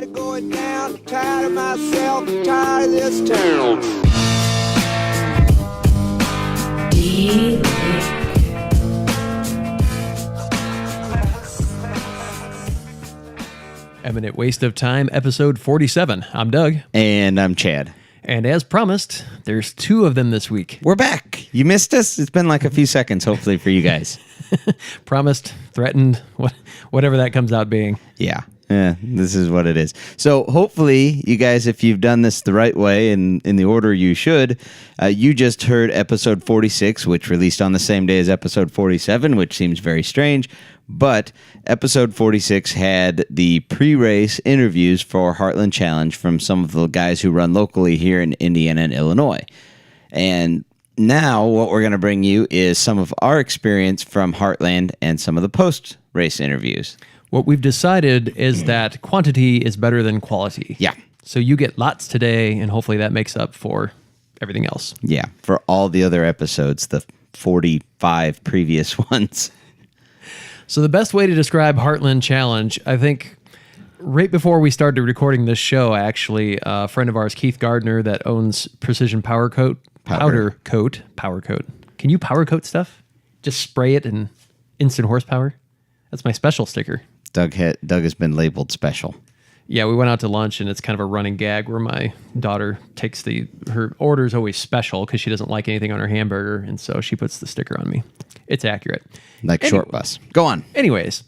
of going down, tired of myself, tired of this town. Eminent Waste of Time, episode 47. I'm Doug. And I'm Chad. And as promised, there's two of them this week. We're back. You missed us? It's been like a few seconds, hopefully, for you guys. Promised, threatened, whatever that comes out being. Yeah, this is what it is. So hopefully, you guys, if you've done this the right way and in the order you should, you just heard episode 46, which released on the same day as episode 47, which seems very strange. But episode 46 had the pre-race interviews for Heartland Challenge from some of the guys who run locally here in Indiana and Illinois. And now what we're going to bring you is some of our experience from Heartland and some of the post-race interviews. What we've decided is that quantity is better than quality. Yeah. So you get lots today, and hopefully that makes up for everything else. Yeah, for all the other episodes, the 45 previous ones. So the best way to describe Heartland Challenge, I think right before we started recording this show, actually, a friend of ours, Keith Gardner, that owns Precision Powder Coat. Can you powder coat stuff? Just spray it in instant horsepower? That's my special sticker. Doug has been labeled special. Yeah, we went out to lunch, and it's kind of a running gag where my daughter takes her order is always special because she doesn't like anything on her hamburger, and so she puts the sticker on me. It's accurate. Like short bus. Go on. Anyways,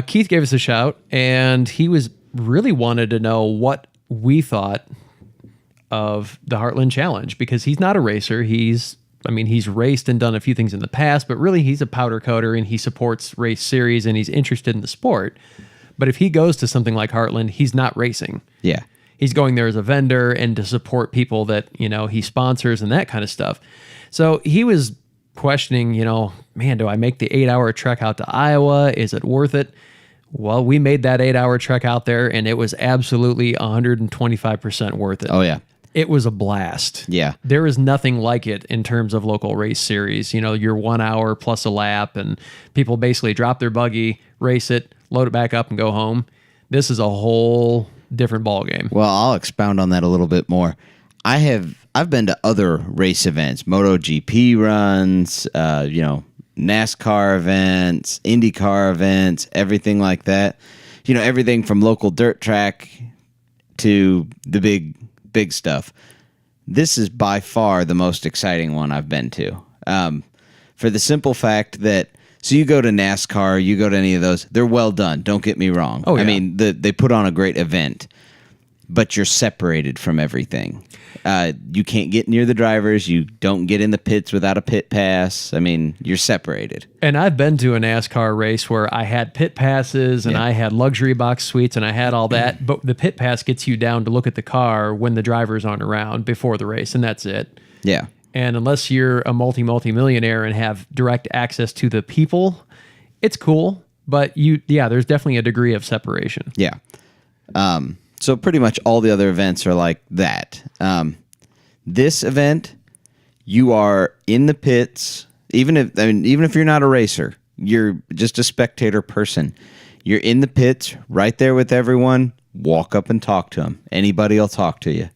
Keith gave us a shout, and he really wanted to know what we thought of the Heartland Challenge, because he's not a racer. He's raced and done a few things in the past, but really he's a powder coater, and he supports race series, and he's interested in the sport. But if he goes to something like Heartland, he's not racing. Yeah. He's going there as a vendor and to support people that, he sponsors and that kind of stuff. So he was questioning, man, do I make the 8-hour trek out to Iowa? Is it worth it? Well, we made that 8-hour trek out there, and it was absolutely 125% worth it. Oh, yeah. It was a blast. Yeah. There is nothing like it in terms of local race series. You're 1 hour plus a lap, and people basically drop their buggy, race it, load it back up, and go home. This is a whole different ballgame. Well, I'll expound on that a little bit more. I've been to other race events, MotoGP runs, NASCAR events, IndyCar events, everything like that. Everything from local dirt track to the big stuff. This is by far the most exciting one I've been to. For the simple fact that, so you go to NASCAR, you go to any of those, they're well done. Don't get me wrong. Oh, yeah. I mean, they put on a great event, but you're separated from everything. You can't get near the drivers. You don't get in the pits without a pit pass. I mean, you're separated. And I've been to a NASCAR race where I had pit passes and I had luxury box suites and I had all that. But the pit pass gets you down to look at the car when the drivers aren't around before the race, and that's it. Yeah. And unless you're a multi-millionaire and have direct access to the people, it's cool. But there's definitely a degree of separation. Yeah. So pretty much all the other events are like that. This event, you are in the pits. Even if you're not a racer, you're just a spectator person. You're in the pits, right there with everyone. Walk up and talk to them. Anybody will talk to you.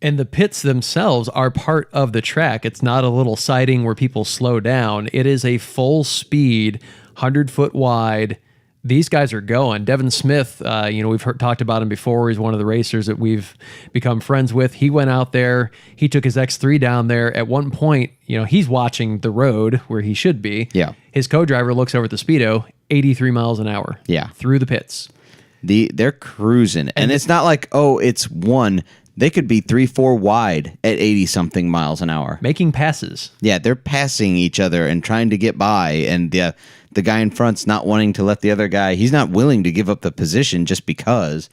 And the pits themselves are part of the track. It's not a little siding where people slow down. It is a full speed, 100-foot wide. These guys are going. Devin Smith, we've talked about him before. He's one of the racers that we've become friends with. He went out there. He took his X3 down there. At one point, he's watching the road where he should be. Yeah. His co-driver looks over at the speedo, 83 miles an hour. Yeah. Through the pits. They're cruising. And it's not like, it's one. They could be 3-4 wide at 80-something miles an hour. Making passes. Yeah, they're passing each other and trying to get by, and the guy in front's not wanting to let the other guy. He's not willing to give up the position just because.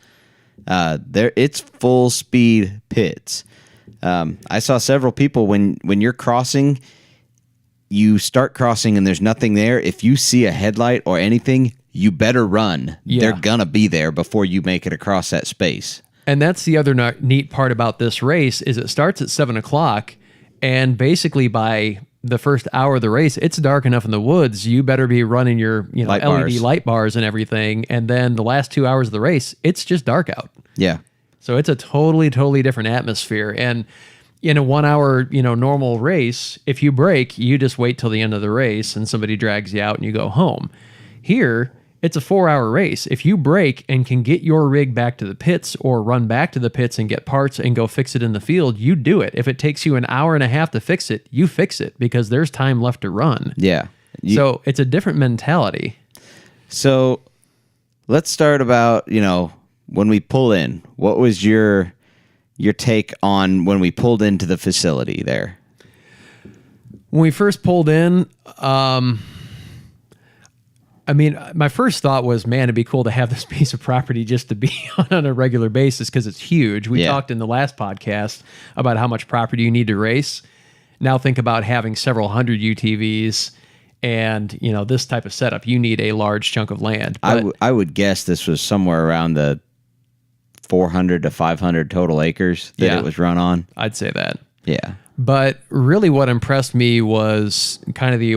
It's full speed pits. I saw several people when you're crossing, you start crossing and there's nothing there. If you see a headlight or anything, you better run. Yeah. They're gonna be there before you make it across that space. And that's the other neat part about this race is it starts at 7 o'clock, and basically by the first hour of the race, it's dark enough in the woods. You better be running your LED light bars and everything. And then the last 2 hours of the race, it's just dark out. Yeah. So it's a totally different atmosphere. And in a 1 hour, normal race, if you break, you just wait till the end of the race and somebody drags you out and you go home. Here, it's a 4 hour race. If you break and can get your rig back to the pits or run back to the pits and get parts and go fix it in the field, you do it. If it takes you an hour and a half to fix it, you fix it because there's time left to run. Yeah. So it's a different mentality. So let's start about, when we pull in. What was your take on when we pulled into the facility there? When we first pulled in, my first thought was, man, it'd be cool to have this piece of property just to be on a regular basis because it's huge. We talked in the last podcast about how much property you need to race. Now think about having several hundred UTVs and, this type of setup. You need a large chunk of land. But I would guess this was somewhere around the 400 to 500 total acres that it was run on. I'd say that. Yeah. But really what impressed me was kind of the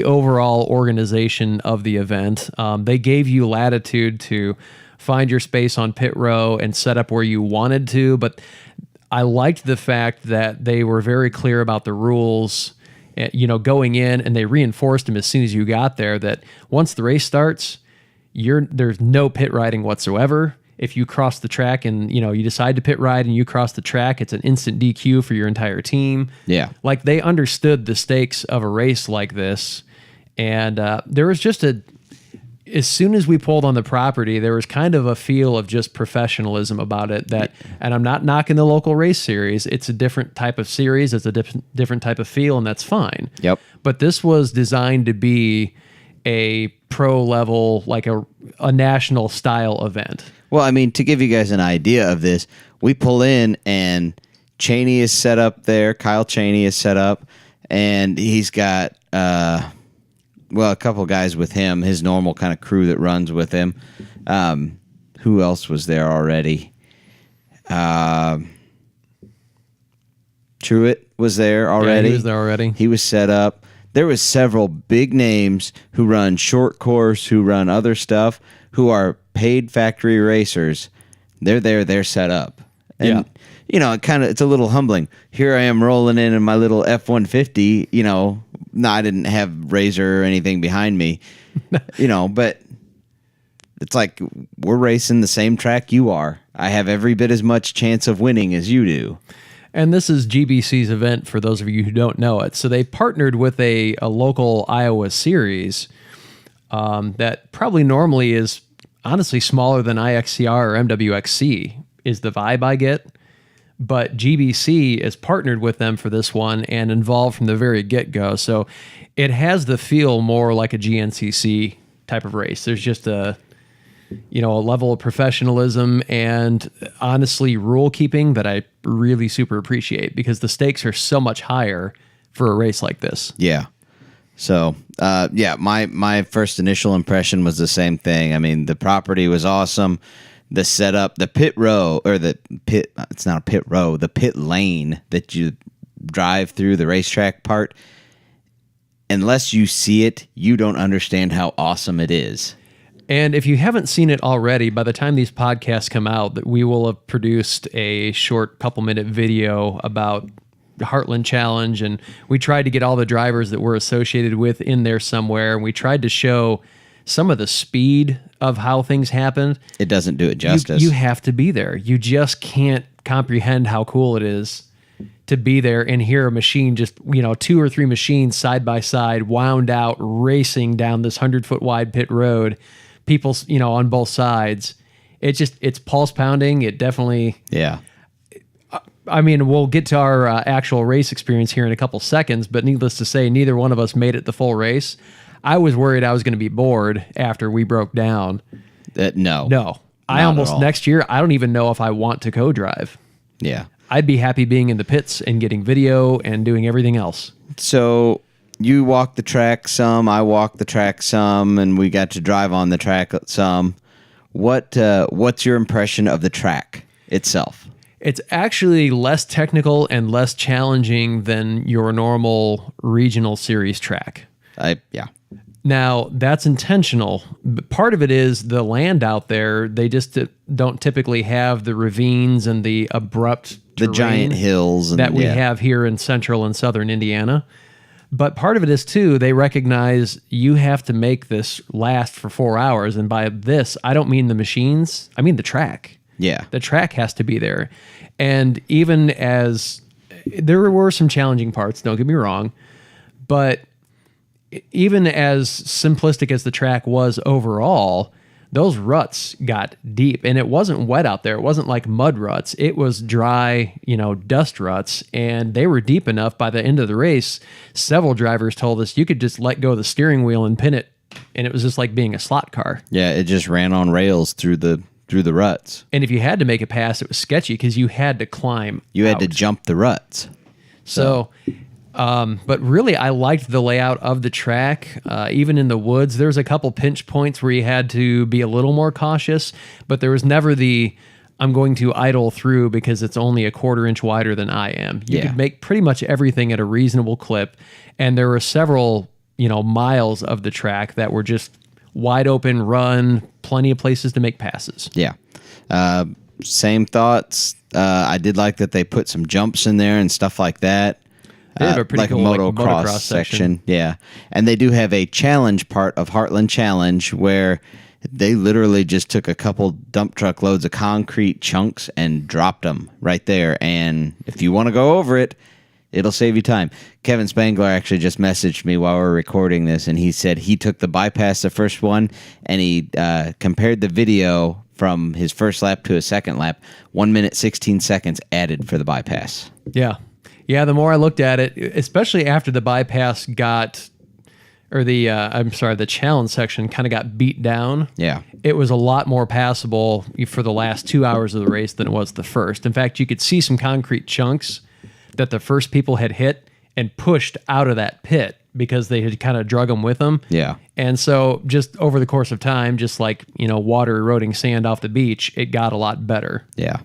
overall organization of the event. They gave you latitude to find your space on pit row and set up where you wanted to, but I liked the fact that they were very clear about the rules, going in, and they reinforced them as soon as you got there that once the race starts, there's no pit riding whatsoever. If you cross the track and, you decide to pit ride and you cross the track, it's an instant DQ for your entire team. Yeah. Like they understood the stakes of a race like this. And there was just as soon as we pulled on the property, there was kind of a feel of just professionalism about it and I'm not knocking the local race series. It's a different type of series. It's a different type of feel, and that's fine. Yep. But this was designed to be a pro level, like a national style event. Well, to give you guys an idea of this, we pull in and Cheney is set up there. Kyle Cheney is set up, and he's got, a couple guys with him, his normal kind of crew that runs with him. Who else was there already? Truitt was there already. Yeah, he was there already. He was set up. There was several big names who run short course, who run other stuff, who are paid factory racers. They're there, they're set up. And, it's a little humbling. Here I am rolling in my little F-150, I didn't have Razor or anything behind me, but it's like we're racing the same track you are. I have every bit as much chance of winning as you do. And this is GBC's event for those of you who don't know it. So they partnered with a local Iowa series that probably normally is honestly smaller than IXCR or MWXC is the vibe I get. But GBC is partnered with them for this one and involved from the very get-go. So it has the feel more like a GNCC type of race. There's just a level of professionalism and honestly rule keeping that I really super appreciate because the stakes are so much higher for a race like this. Yeah. So, my first initial impression was the same thing. The property was awesome. The setup, the pit row, or the pit, it's not a pit row, the pit lane that you drive through the racetrack part, unless you see it, you don't understand how awesome it is. And if you haven't seen it already, by the time these podcasts come out, that we will have produced a short couple-minute video about the Heartland Challenge, and we tried to get all the drivers that we're associated with in there somewhere, and we tried to show some of the speed of how things happened. It doesn't do it justice. You have to be there. You just can't comprehend how cool it is to be there and hear a machine just, 2 or 3 machines side by side, wound out, racing down this 100-foot wide pit road. People, on both sides. It's pulse pounding. It definitely. Yeah. We'll get to our actual race experience here in a couple seconds, but needless to say, neither one of us made it the full race. I was worried I was going to be bored after we broke down. No. I almost next year, I don't even know if I want to co-drive. Yeah. I'd be happy being in the pits and getting video and doing everything else. So you walked the track some, I walked the track some, and we got to drive on the track some. What's your impression of the track itself? It's actually less technical and less challenging than your normal regional series track. Yeah. Now, that's intentional. But part of it is the land out there, they just don't typically have the ravines and the abrupt The giant hills that we have here in central and southern Indiana. But part of it is, too, they recognize you have to make this last for 4 hours. And by this, I don't mean the machines. I mean the track. Yeah. The track has to be there. And even as there were some challenging parts, don't get me wrong, but even as simplistic as the track was overall, those ruts got deep, and it wasn't wet out there. It wasn't like mud ruts. It was dry, dust ruts, and they were deep enough by the end of the race. Several drivers told us you could just let go of the steering wheel and pin it, and it was just like being a slot car. Yeah, it just ran on rails through the ruts. And if you had to make it pass, it was sketchy because you had to climb. You had to jump the ruts. But really, I liked the layout of the track. Even in the woods, there was a couple pinch points where you had to be a little more cautious, but there was never I'm going to idle through because it's only a 1/4 inch wider than I am. You could make pretty much everything at a reasonable clip, and there were several, miles of the track that were just wide open run, plenty of places to make passes. Yeah. Same thoughts. I did like that they put some jumps in there and stuff like that. They have a pretty cool motocross section. Yeah. And they do have a challenge part of Heartland Challenge where they literally just took a couple dump truck loads of concrete chunks and dropped them right there. And if you want to go over it, it'll save you time. Kevin Spangler actually just messaged me while we were recording this, and he said he took the bypass, the first one, and he compared the video from his first lap to his second lap. 1 minute, 16 seconds added for the bypass. Yeah. Yeah, the more I looked at it, especially after the bypass the challenge section kind of got beat down. Yeah. It was a lot more passable for the last 2 hours of the race than it was the first. In fact, you could see some concrete chunks that the first people had hit and pushed out of that pit because they had kind of drug them with them. Yeah. And so just over the course of time, just like, water eroding sand off the beach, it got a lot better. Yeah.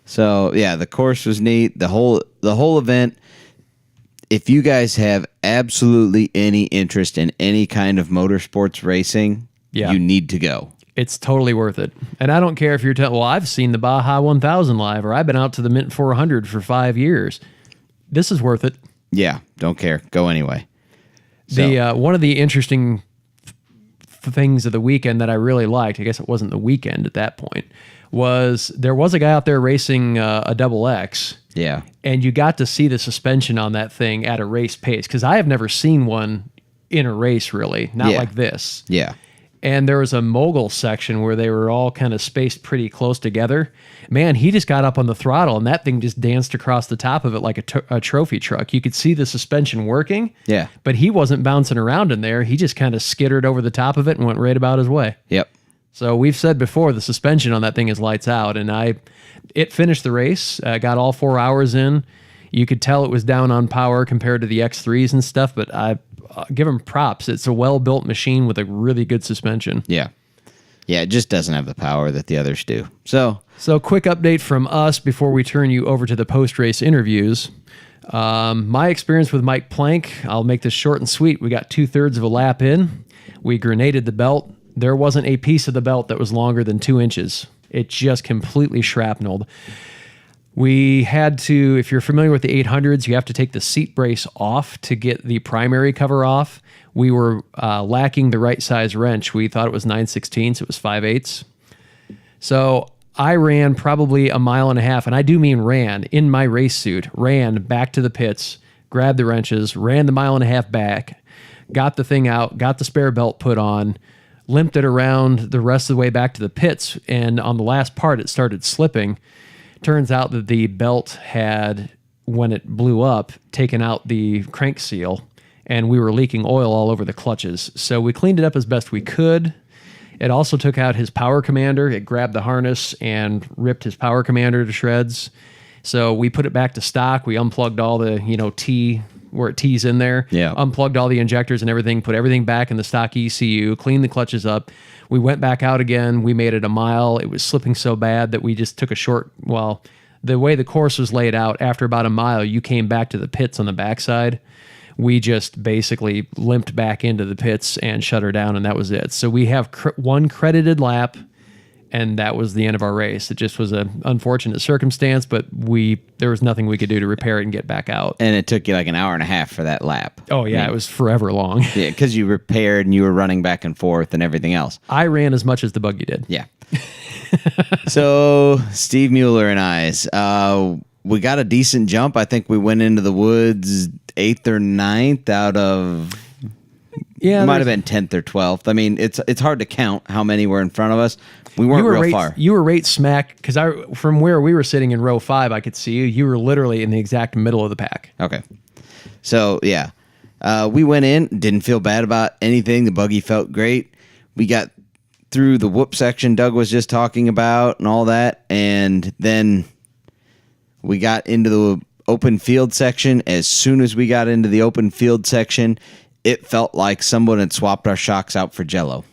So, yeah, the course was neat. The whole event, if you guys have absolutely any interest in any kind of motorsports racing, you need to go. It's totally worth it. And I don't care if you're telling, well, I've seen the Baja 1000 live, or I've been out to the Mint 400 for 5 years. This is worth it. Yeah, don't care. Go anyway. So. One of the interesting things of the weekend that I really liked, I guess it wasn't the weekend at that point, was there was a guy out there racing a double X. Yeah. And you got to see the suspension on that thing at a race pace, because I have never seen one in a race, really, not like this. Yeah. And there was a mogul section where they were all kind of spaced pretty close together. Man, he just got up on the throttle, and that thing just danced across the top of it like a trophy truck. You could see the suspension working, but he wasn't bouncing around in there. He just kind of skittered over the top of it and went right about his way. Yep. So we've said before, the suspension on that thing is lights out, and it finished the race, got all 4 hours in. You could tell it was down on power compared to the X3s and stuff, but I give them props. It's a well-built machine with a really good suspension. Yeah. Yeah, it just doesn't have the power that the others do. So quick update from us before we turn you over to the post-race interviews. My experience with Mike Plank, I'll make this short and sweet. We got 2/3 of a lap in. We grenaded the belt. There wasn't a piece of the belt that was longer than 2 inches. It just completely shrapneled. We had to, if you're familiar with the 800s, you have to take the seat brace off to get the primary cover off. We were lacking the right size wrench. We thought it was 9/16, it was 5/8. So I ran probably 1.5 miles, and I do mean ran, in my race suit, ran back to the pits, grabbed the wrenches, ran the 1.5 miles back, got the thing out, got the spare belt put on, limped it around the rest of the way back to the pits, and on the last part, it started slipping. Turns out that the belt had, when it blew up, taken out the crank seal, and we were leaking oil all over the clutches. So we cleaned it up as best we could. It also took out his power commander. It grabbed the harness and ripped his power commander to shreds. So we put it back to stock. We unplugged all the, T, where it T's in there. Yeah. Unplugged all the injectors and everything, put everything back in the stock ECU, cleaned the clutches up. We went back out again. We made it 1 mile. It was slipping so bad that we just took the way the course was laid out, after about a mile, you came back to the pits on the backside. We just basically limped back into the pits and shut her down, and that was it. So we have one credited lap, and that was the end of our race. It just was an unfortunate circumstance, but there was nothing we could do to repair it and get back out. And it took you like an hour and a half for that lap. Oh, yeah, it was forever long. Yeah, because you repaired and you were running back and forth and everything else. I ran as much as the buggy did. Yeah. So Steve Mueller and I, we got a decent jump. I think we went into the woods 8th or 9th out of... Yeah, it might have been 10th or 12th. I mean, it's hard to count how many were in front of us. We weren't real far. You were right smack, because from where we were sitting in row 5, I could see you. You were literally in the exact middle of the pack. Okay. So, yeah. We went in, didn't feel bad about anything. The buggy felt great. We got through the whoop section Doug was just talking about and all that, and then we got into the open field section. As soon as we got into the open field section, it felt like someone had swapped our shocks out for Jell-O.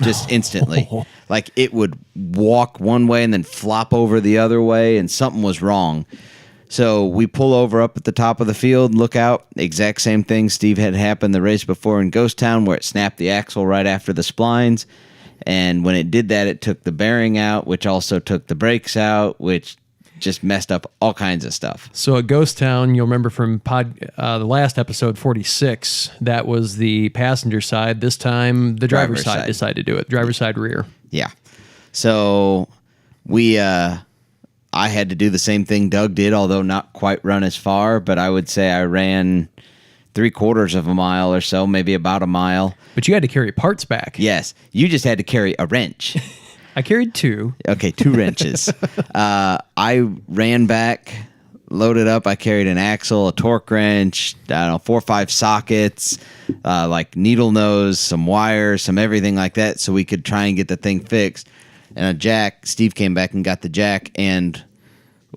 Just instantly. Like it would walk one way and then flop over the other way, and something was wrong. So we pull over up at the top of the field, look out. Exact same thing Steve had happened the race before in Ghost Town, where it snapped the axle right after the splines. And when it did that, it took the bearing out, which also took the brakes out, which just messed up all kinds of stuff. So at Ghost Town, you'll remember from the last episode 46, that was the passenger side. This time, the driver's side decided to do it. Driver's side rear. Yeah. So I had to do the same thing Doug did, although not quite run as far, but I would say I ran 3/4 of a mile or so, maybe about a mile. But you had to carry parts back. Yes. You just had to carry a wrench. I carried 2. Okay, 2 wrenches. I ran back, loaded up. I carried an axle, a torque wrench, 4 or 5 sockets, like needle nose, some wires, some everything like that, so we could try and get the thing fixed. And a jack. Steve came back and got the jack, and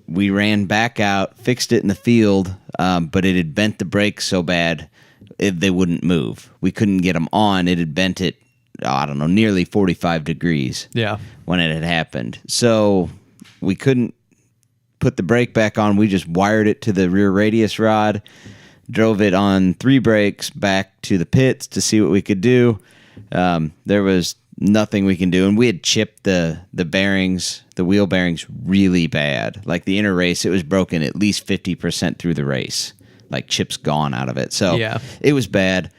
we ran back out, fixed it in the field, but it had bent the brakes so bad they wouldn't move. We couldn't get them on. It had bent it, nearly 45 degrees. Yeah. When it had happened. So we couldn't put the brake back on. We just wired it to the rear radius rod, drove it on 3 brakes back to the pits to see what we could do. There was nothing we can do. And we had chipped the bearings, the wheel bearings really bad. Like the inner race, it was broken at least 50% through the race. Like chips gone out of it. So yeah. It was bad.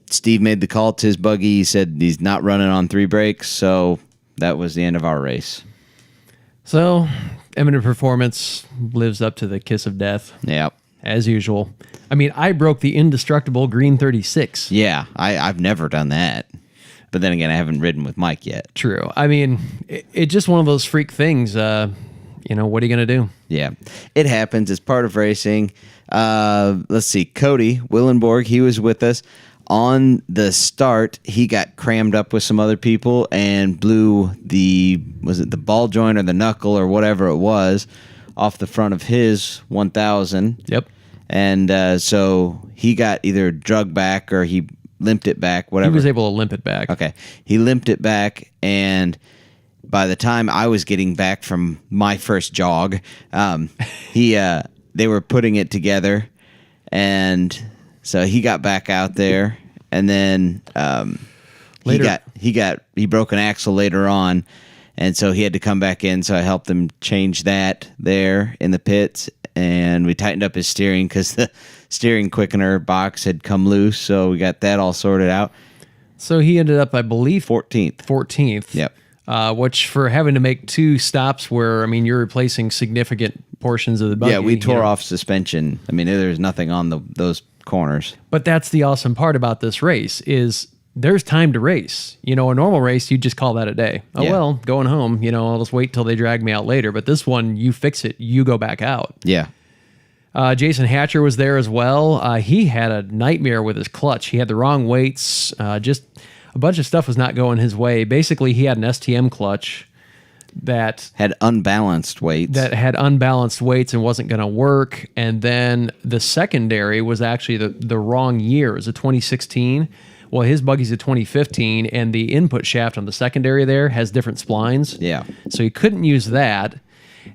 Steve made the call to his buggy. He said he's not running on 3 brakes. So that was the end of our race. So Eminent Performance lives up to the kiss of death. Yeah. As usual. I mean, I broke the indestructible green 36. Yeah, I've never done that. But then again, I haven't ridden with Mike yet. True. I mean, it's just one of those freak things. What are you going to do? Yeah, it happens. It's part of racing. Let's see. Cody Willenborg, he was with us. On the start, he got crammed up with some other people and blew the ball joint or the knuckle or whatever it was off the front of his 1000. Yep. And so he got either drugged back or he limped it back, whatever. He was able to limp it back. Okay. He limped it back, and by the time I was getting back from my first jog, they were putting it together, and so he got back out there, and then he broke an axle later on, and so he had to come back in, so I helped him change that there in the pits, and we tightened up his steering because the steering quickener box had come loose, so we got that all sorted out. So he ended up, I believe, 14th. Yep. Which for having to make 2 stops where, I mean, you're replacing significant portions of the buggy. Yeah, we tore off suspension. I mean, there's nothing on those corners. But that's the awesome part about this race is there's time to race. A normal race, you just call that a day. Oh, yeah. Well, going home, I'll just wait till they drag me out later. But this one, you fix it, you go back out. Yeah. Jason Hatcher was there as well. He had a nightmare with his clutch. He had the wrong weights. Just a bunch of stuff was not going his way. Basically, he had an STM clutch that had unbalanced weights. And wasn't going to work. And then the secondary was actually the wrong year. It was a 2016. Well, his buggy's a 2015, and the input shaft on the secondary there has different splines. Yeah. So he couldn't use that.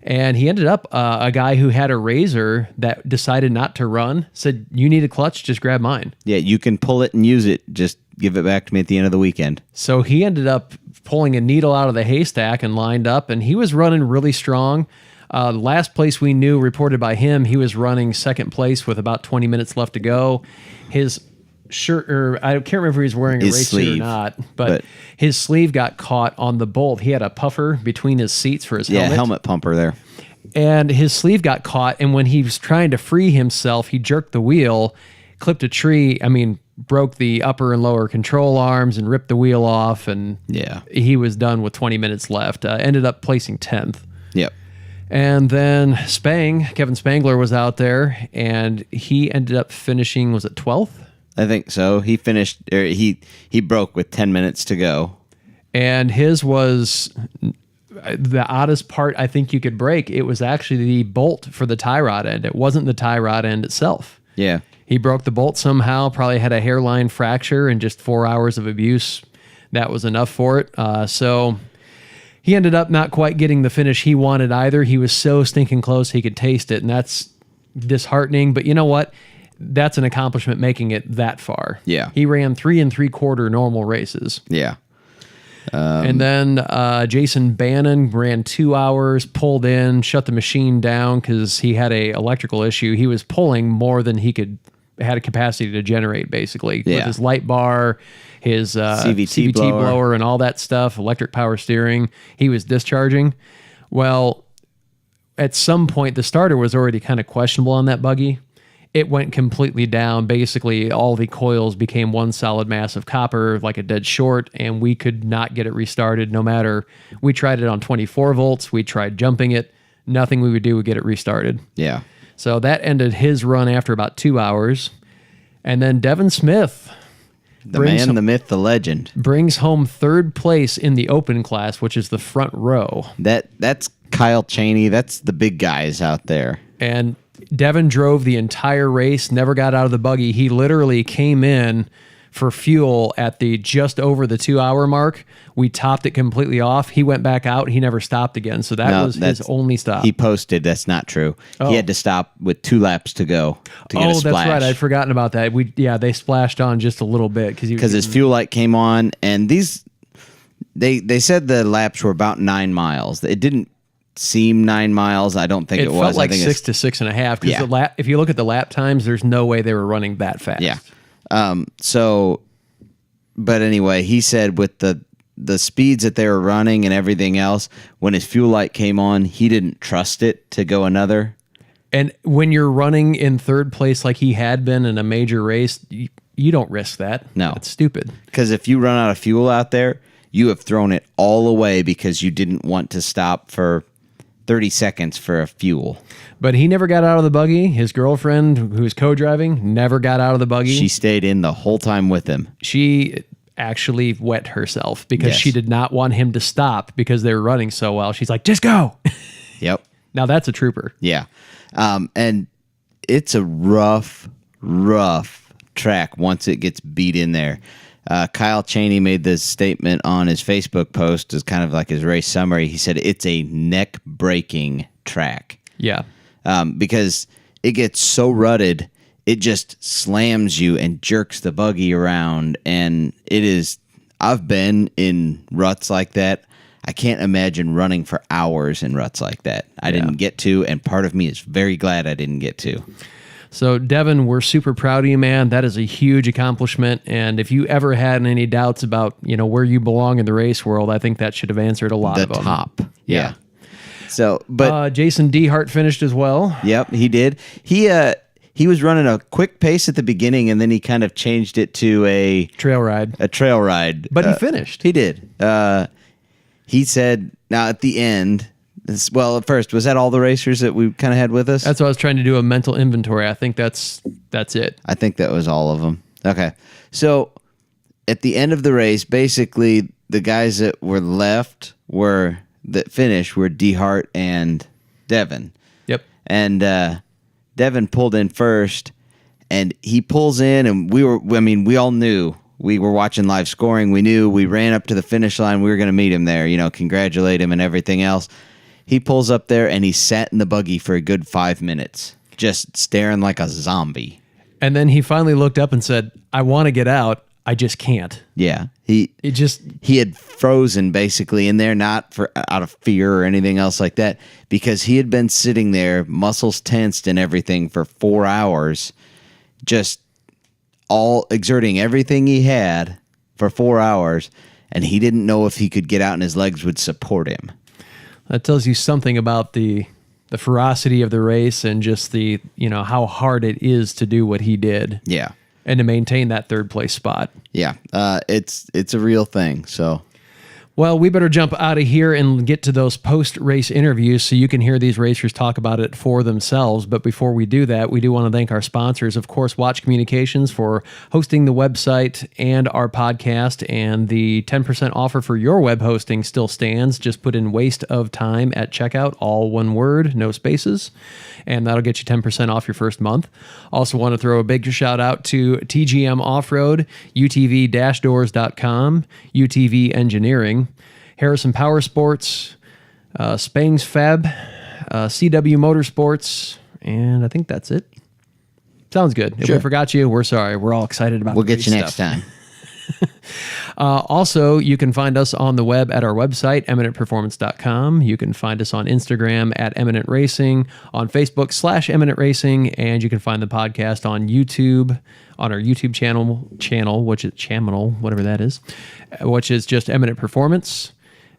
And he ended up, a guy who had a razor that decided not to run said, "You need a clutch, just grab mine." Yeah, you can pull it and use it. Just give it back to me at the end of the weekend. So he ended up pulling a needle out of the haystack and lined up, and he was running really strong. Last place we knew, reported by him, he was running second place with about 20 minutes left to go. His shirt, or I can't remember if he was wearing a race suit or not, but his sleeve got caught on the bolt. He had a puffer between his seats for his helmet. Yeah, helmet pumper there. And his sleeve got caught, and when he was trying to free himself, he jerked the wheel, clipped a tree, broke the upper and lower control arms and ripped the wheel off, and he was done with 20 minutes left. Ended up placing 10th. Yep. And then Kevin Spangler was out there, and he ended up finishing, was it 12th? I think so. He finished, he broke with 10 minutes to go. And his was the oddest part I think you could break. It was actually the bolt for the tie rod end. It wasn't the tie rod end itself. Yeah. He broke the bolt somehow, probably had a hairline fracture, and just 4 hours of abuse, that was enough for it. So he ended up not quite getting the finish he wanted either. He was so stinking close he could taste it, and that's disheartening. But you know what? That's an accomplishment, making it that far. Yeah. He ran 3 3/4 normal races. Yeah. And then Jason Bannon ran 2 hours, pulled in, shut the machine down because he had a electrical issue. He was pulling more than he had a capacity to generate, basically, with his light bar, his CVT blower, and all that stuff, electric power steering. He was discharging. Well, at some point, the starter was already kind of questionable on that buggy. It went completely down. Basically, all the coils became one solid mass of copper, like a dead short, and we could not get it restarted no matter. We tried it on 24 volts. We tried jumping it. Nothing we would do would get it restarted. Yeah. So that ended his run after about 2 hours. And then Devin Smith, the man, the myth, the legend, brings home third place in the open class, which is the front row. That's Kyle Chaney. That's the big guys out there. And Devin drove the entire race, never got out of the buggy. He literally came in for fuel at the just over the 2 hour mark. We topped it completely off. He went back out. He never stopped again. So that was his only stop. He posted that's not true. He had to stop with 2 laps to go to get a splash. That's right. I'd forgotten about that. They splashed on just a little bit because his fuel light came on, and they said the laps were about 9 miles. It didn't seem 9 miles. I don't think it was. It felt like 6 to 6.5. Because if you look at the lap times, there's no way they were running that fast. Yeah. But anyway, he said with the speeds that they were running and everything else, when his fuel light came on, he didn't trust it to go another. And when you're running in third place like he had been in a major race, you don't risk that. No. It's stupid. Because if you run out of fuel out there, you have thrown it all away because you didn't want to stop for 30 seconds for a fuel. But he never got out of the buggy. His girlfriend, who was co-driving, never got out of the buggy. She stayed in the whole time with him. She actually wet herself because she did not want him to stop because they were running so well. She's like, just go. Yep. Now that's a trooper. Yeah. And it's a rough track once it gets beat in there. Kyle Chaney made this statement on his Facebook post as kind of like his race summary. He said it's a neck-breaking track. Yeah. Because it gets so rutted, it just slams you and jerks the buggy around. And it is, I've been in ruts like that. I can't imagine running for hours in ruts like that. I didn't get to, and part of me is very glad I didn't get to. So, Devin, we're super proud of you, man. That is a huge accomplishment. And if you ever had any doubts about, where you belong in the race world, I think that should have answered a lot of them. The top. Yeah. So, but Jason Dehart finished as well. Yep, he did. He was running a quick pace at the beginning, and then he kind of changed it to a trail ride. But he finished. He did. He said, now at the end, at first, was that all the racers that we kind of had with us? That's what I was trying to do, a mental inventory. I think that's it. I think that was all of them. Okay. So at the end of the race, basically the guys that were left that finished were Dehart and Devin. Yep. And Devin pulled in first, and he pulls in, and we all knew. We were watching live scoring. We knew we ran up to the finish line. We were going to meet him there, congratulate him and everything else. He pulls up there and he sat in the buggy for a good 5 minutes, just staring like a zombie. And then he finally looked up and said, I want to get out. I just can't. Yeah. He had frozen basically in there, not for out of fear or anything else like that, because he had been sitting there, muscles tensed and everything for 4 hours, just all exerting everything he had for 4 hours, and he didn't know if he could get out and his legs would support him. That tells you something about the ferocity of the race and just the, how hard it is to do what he did. Yeah. And to maintain that third place spot. Yeah. It's a real thing. So, well, we better jump out of here and get to those post-race interviews so you can hear these racers talk about it for themselves. But before we do that, we do want to thank our sponsors, of course, Watch Communications for hosting the website and our podcast. And the 10% offer for your web hosting still stands. Just put in Waste of Time at checkout, all one word, no spaces. And that'll get you 10% off your first month. Also want to throw a big shout out to TGM Off-Road, UTV-doors.com, UTV Engineering, Harrison Power Sports, Spangs Fab, CW Motorsports, and I think that's it. Sounds good. If we forgot you, we're sorry. We're all excited about We'll get you next time. Also, you can find us on the web at our website, eminentperformance.com. You can find us on Instagram at Eminent Racing, on Facebook /Eminent Racing, and you can find the podcast on YouTube, on our YouTube channel, which is whatever that is, which is just Eminent Performance.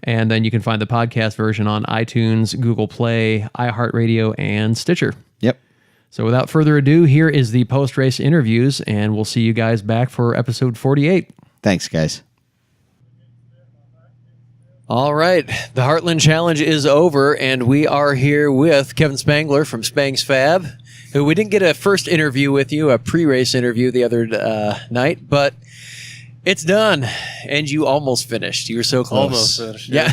And then you can find the podcast version on iTunes, Google Play, iHeartRadio, and Stitcher. Yep. So without further ado, here is the post-race interviews, and we'll see you guys back for episode 48. Thanks, guys. All right. The Heartland Challenge is over, and we are here with Kevin Spangler from Spangs Fab, who we didn't get a first interview with you, a pre-race interview the other night, but it's done, and you almost finished. You were so close. Almost finished. Yeah.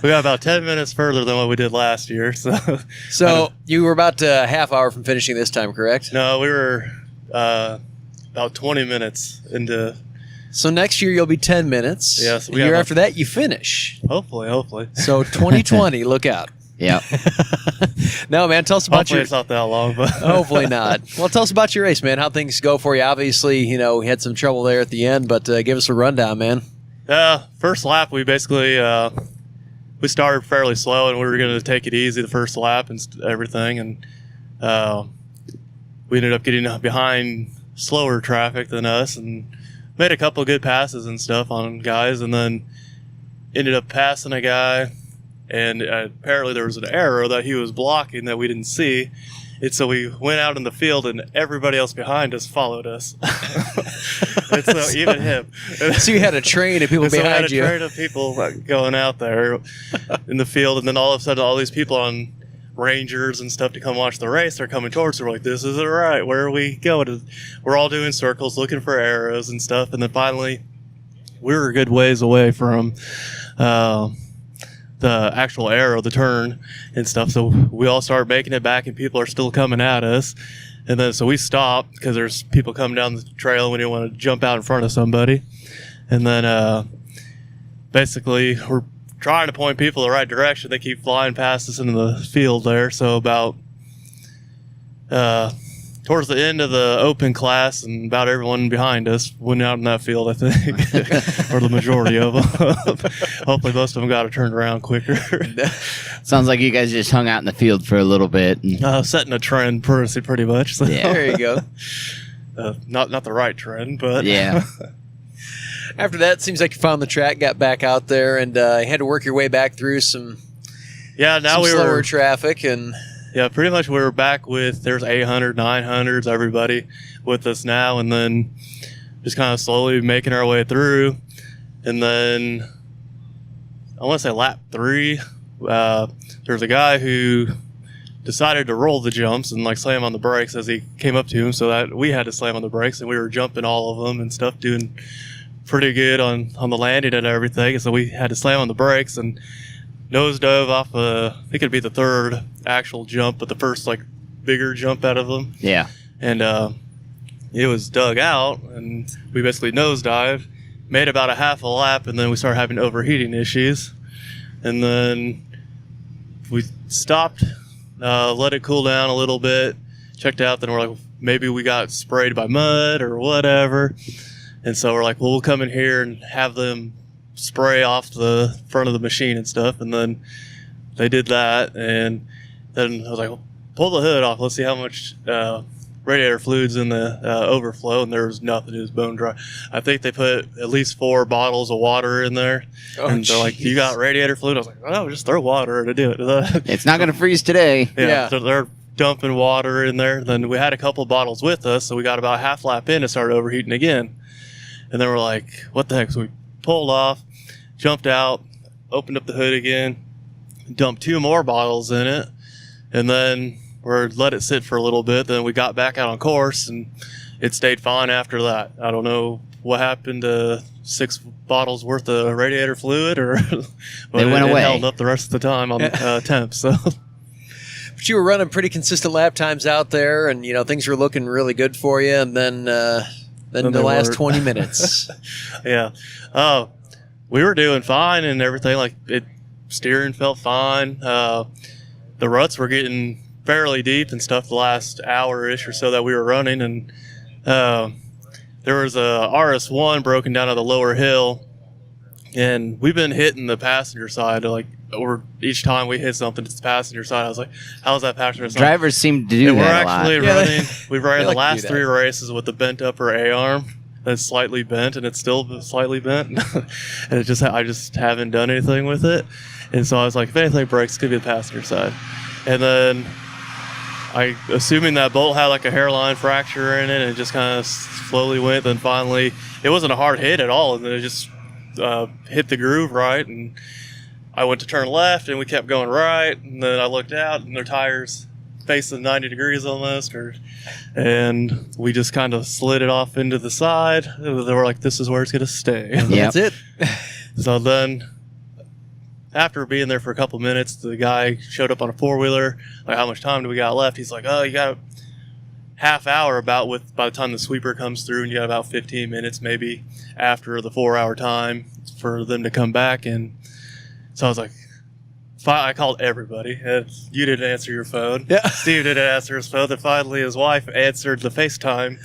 We got about 10 minutes further than what we did last year. So you were about a half hour from finishing this time, correct? No, we were about 20 minutes into. So next year you'll be 10 minutes. Yes. The year after that, you finish. Hopefully. So 2020, look out. Yeah. No, man, tell us about Hopefully it's not that long, but hopefully not. Well, tell us about your race, man. How things go for you. Obviously, we had some trouble there at the end, but give us a rundown, man. First lap, we basically we started fairly slow, and we were going to take it easy the first lap and everything, and we ended up getting behind slower traffic than us, and made a couple of good passes and stuff on guys, and then ended up passing a guy. And apparently there was an arrow that he was blocking that we didn't see. And so we went out in the field, and everybody else behind us followed us. And so even him. So you had a train of people behind you. So we had a train of people going out there in the field, and then all of a sudden all these people on rangers and stuff to come watch the race are coming towards us. We're like, this isn't right. Where are we going? We're all doing circles looking for arrows and stuff. And then finally we were a good ways away from the actual arrow, the turn and stuff. So we all started making it back, and people are still coming at us. And then so we stopped because there's people coming down the trail, and we didn't want to jump out in front of somebody. And then basically we're trying to point people the right direction. They keep flying past us into the field there. So about towards the end of the open class, and about everyone behind us went out in that field, I think, or the majority of them. Hopefully most of them got it turned around quicker. Sounds like you guys just hung out in the field for a little bit. Setting a trend pretty much. So. Yeah, there you go. Not the right trend, but yeah. After that, it seems like you found the track, got back out there, and had to work your way back through some slower traffic. And yeah, pretty much we were back with, there's 800, 900s, everybody with us now, and then just kind of slowly making our way through. And then I want to say lap 3, there's a guy who decided to roll the jumps and slam on the brakes as he came up to him, so that we had to slam on the brakes, and we were jumping all of them and stuff, doing pretty good on the landing and everything. And so we had to slam on the brakes and nose dove off I think it'd be the third actual jump, but the first bigger jump out of them. Yeah. And it was dug out, and we basically nose dived, made about a half a lap, and then we started having overheating issues. And then we stopped, let it cool down a little bit, checked out, then we're like, maybe we got sprayed by mud or whatever. And so we're like, well, we'll come in here and have them spray off the front of the machine and stuff. And then they did that. And then I was like, well, pull the hood off. Let's see how much radiator fluid's in the overflow. And there was nothing. It was bone dry. I think they put at least 4 bottles of water in there. And they're like, you got radiator fluid? I was like, oh, just throw water to do it. It's not going to freeze today. Yeah. So they're dumping water in there. Then we had a couple bottles with us. So we got about half lap in and started overheating again. And then we're like, what the heck? So we pulled off, jumped out, opened up the hood again, dumped 2 more bottles in it, and then we let it sit for a little bit. Then we got back out on course, and it stayed fine after that. I don't know what happened to 6 bottles worth of radiator fluid, or but they went away. It held up the rest of the time on temps. So. But you were running pretty consistent lap times out there, and things were looking really good for you. And then the last 20 minutes. Yeah. We were doing fine and everything. Like, steering felt fine. The ruts were getting fairly deep and stuff the last hour-ish or so that we were running. And there was a RS1 broken down on the lower hill. And we've been hitting the passenger side, or each time we hit something, it's the passenger side. I was like, how's that passenger side? Drivers seem to do that we're a lot. actually running. We've ran the like last to do 3 races with the bent upper A-arm that's slightly bent, and it's still slightly bent. And I just haven't done anything with it. And so I was like, if anything breaks, it's going to be the passenger side. And then assuming that bolt had like a hairline fracture in it, and it just kind of slowly went. Then finally, it wasn't a hard hit at all. And then it just hit the groove right. And I went to turn left, and we kept going right. And then I looked out, and their tires facing 90 degrees almost, and we just kind of slid it off into the side. They were like, this is where it's going to stay. That's it. So then, after being there for a couple minutes, the guy showed up on a 4-wheeler. Like, how much time do we got left? He's like, oh, you got a half hour by the time the sweeper comes through, and you got about 15 minutes maybe after the 4-hour time for them to come back. And so I was like, I called everybody. You didn't answer your phone. Yeah. Steve didn't answer his phone. Then finally his wife answered the FaceTime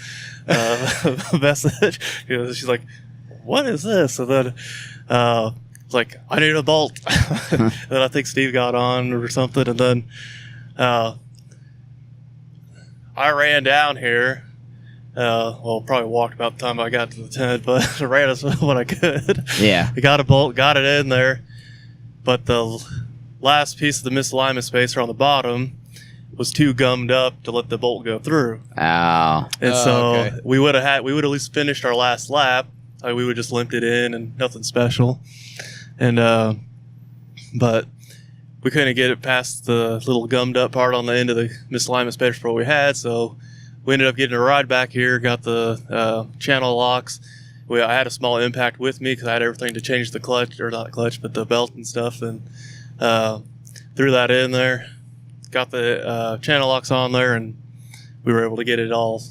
message. She's like, what is this? And then it's like, I need a bolt. And then I think Steve got on or something. And then I ran down here. Probably walked about the time I got to the tent, but I ran as what I could. Yeah. I got a bolt, got it in there. But the last piece of the misalignment spacer on the bottom was too gummed up to let the bolt go through. Oh. And so okay. we would at least finished our last lap. Like, we would just limped it in and nothing special. And but we couldn't get it past the little gummed up part on the end of the misalignment spacer we had, so we ended up getting a ride back here, got the channel locks. I had a small impact with me because I had everything to change the clutch, or not clutch, but the belt and stuff, and threw that in there, got the channel locks on there, and we were able to get it all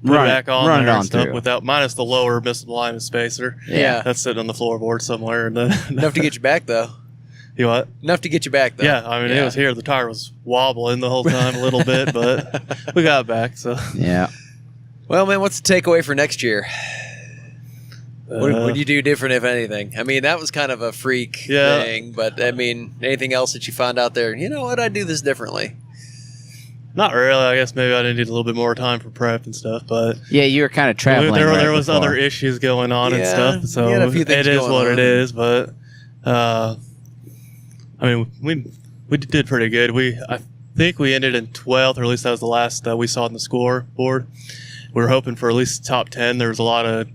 put back on there and stuff minus the lower misalignment spacer. Yeah. That's sitting on the floorboard somewhere. And then Enough to get you back, though. You what? Enough to get you back, though. Yeah, I mean, it was here. The tire was wobbling the whole time a little bit, but we got it back. So Yeah. Well, man, what's the takeaway for next year? What do you do different, if anything? I mean, that was kind of a freak thing, but I mean, anything else that you found out there? You know what? I'd do this differently. Not really. I guess maybe I did need a little bit more time for prep and stuff, but Yeah, you were kind of traveling. there was other issues going on and stuff, so you had a few things it is going what on. it is. But I mean, we did pretty good. I think we ended in 12th, or at least that was the last that we saw on the scoreboard. We were hoping for at least top 10. There was a lot of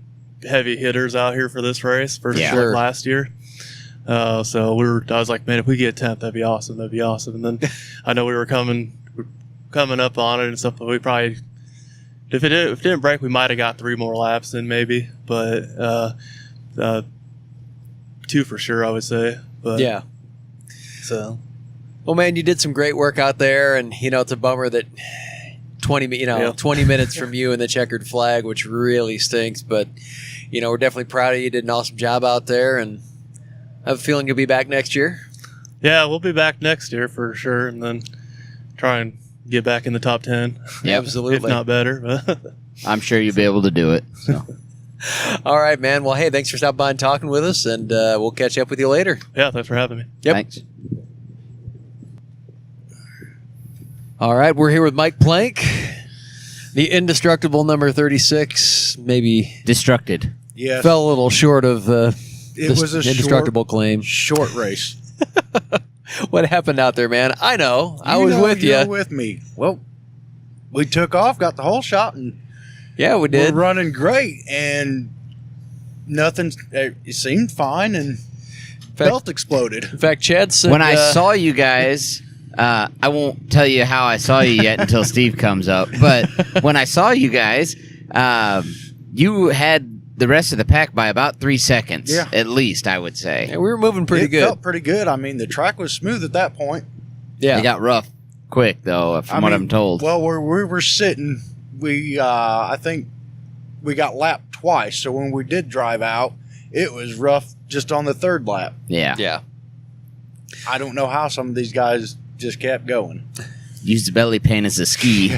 heavy hitters out here for this race for sure. last year. So I was like, man, if we get 10th, that'd be awesome. That'd be awesome. And then I know we were coming up on it and stuff, but we probably, if it didn't break, we might have got 3 more laps in maybe, but 2 for sure, I would say. But Yeah. So, Well, man, you did some great work out there, and it's a bummer that 20 minutes from you and the checkered flag, which really stinks. But we're definitely proud of you. You did an awesome job out there, and I have a feeling you'll be back next year. Yeah, we'll be back next year for sure, and then try and get back in the top 10. Yeah, absolutely. If not better. I'm sure you'll be able to do it. So. All right, man. Well, hey, thanks for stopping by and talking with us, and we'll catch up with you later. Yeah, thanks for having me. Yep. Thanks. All right, we're here with Mike Plank, the indestructible number 36, maybe Destructed. Yes. fell a little short of It was a indestructible claim. short race. What happened out there, man? I know. I You was know with you were you. with me. Well, we took off, got the whole shot, and Yeah, we did. we're running great, and nothing. It seemed fine, and belt exploded. In fact, Chad said When I saw you guys, I won't tell you how I saw you yet until Steve comes up. But when I saw you guys, you had the rest of the pack by about 3 seconds, Yeah. at least, I would say. yeah, we were moving pretty It good. felt pretty good. I mean, the track was smooth at that point. Yeah. It got rough quick, though, from what I'm told. Well, where we were sitting, I think we got lapped twice. So when we did drive out, it was rough just on the third lap. Yeah. Yeah. I don't know how some of these guys just kept going. Used the belly pain as a ski.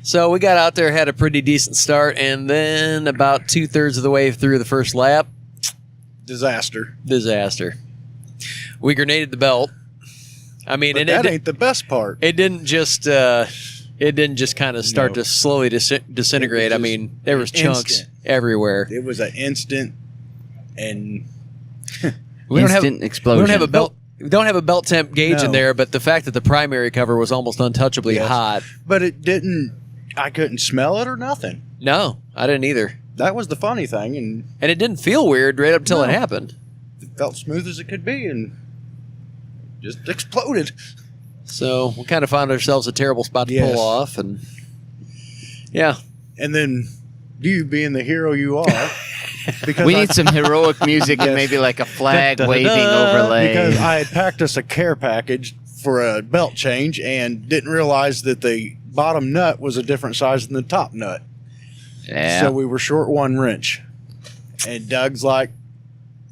So we got out there, had a pretty decent start, and then about 2/3 of the way through the first lap, Disaster. disaster. We grenaded the belt. I mean, But and that ain't the best part. it didn't just kind of start No. to slowly disintegrate. It was I mean, there was just chunks instant. everywhere. It was an instant, and We don't have Instant explosion. We don't have a belt. We don't have a belt temp gauge in No. there, but the fact that the primary cover was almost untouchably Yes. hot. but it didn't. I couldn't smell it or nothing. No, I didn't either, That was the funny thing, and and it didn't feel weird right up till it No. happened. it felt smooth as it could be, and just exploded. So we kind of found ourselves a terrible spot to Yes. pull off, and yeah, And then you being the hero you are, because We I, need some heroic music and Yes. maybe like a flag waving Da-da-da-da. overlay. because I had packed us a care package for a belt change and didn't realize that the bottom nut was a different size than the top nut. Yeah. So we were short one wrench. And Doug's like,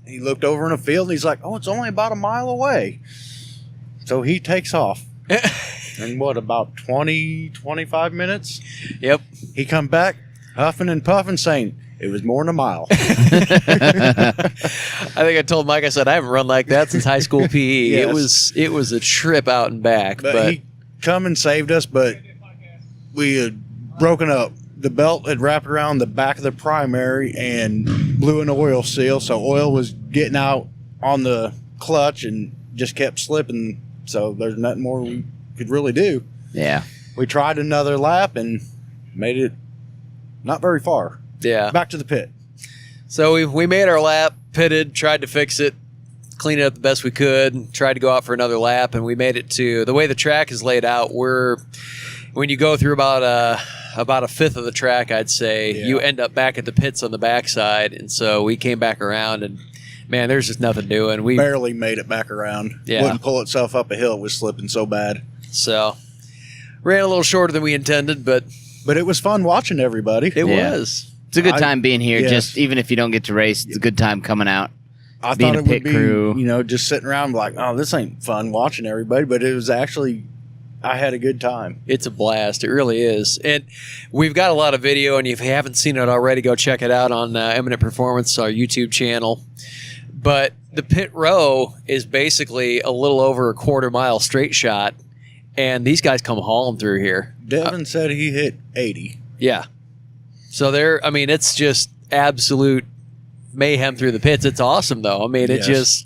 he looked over in a field and he's like, oh, it's only about a mile away. So he takes off. And what, about 20, 25 minutes? yep. He come back huffing and puffing saying, it was more than a mile. I think I told Mike. I said I haven't run like that since high school PE. Yes. It was a trip out and back, But he come and saved us, but we had broken up. The belt had wrapped around the back of the primary and blew an oil seal, so oil was getting out on the clutch and just kept slipping, so there's nothing more we could really do. Yeah. We tried another lap and made it not very far. yeah. Back to the pit. So we made our lap, pitted, tried to fix it, clean it up the best we could, tried to go out for another lap, and we made it to the way the track is laid out. When you go through about a fifth of the track, I'd say, Yeah. you end up back at the pits on the backside, and so we came back around, and man, there's just nothing doing. We Barely made it back around. Yeah. Wouldn't pull itself up a hill. It was slipping so bad. so ran a little shorter than we intended, but But it was fun watching everybody. it Yeah. was. It's a good time being here. Yes. Just even if you don't get to race, it's a good time coming out. I being thought a it pit would be, crew. just sitting around like, oh, this ain't fun watching everybody. But it was actually, I had a good time. It's a blast. It really is. And we've got a lot of video, and if you haven't seen it already, go check it out on Eminent Performance, our YouTube channel. But the pit row is basically a little over a quarter mile straight shot, and these guys come hauling through here. Devin said he hit 80. Yeah. So it's just absolute mayhem through the pits. It's awesome, though. I mean, it Yes. just...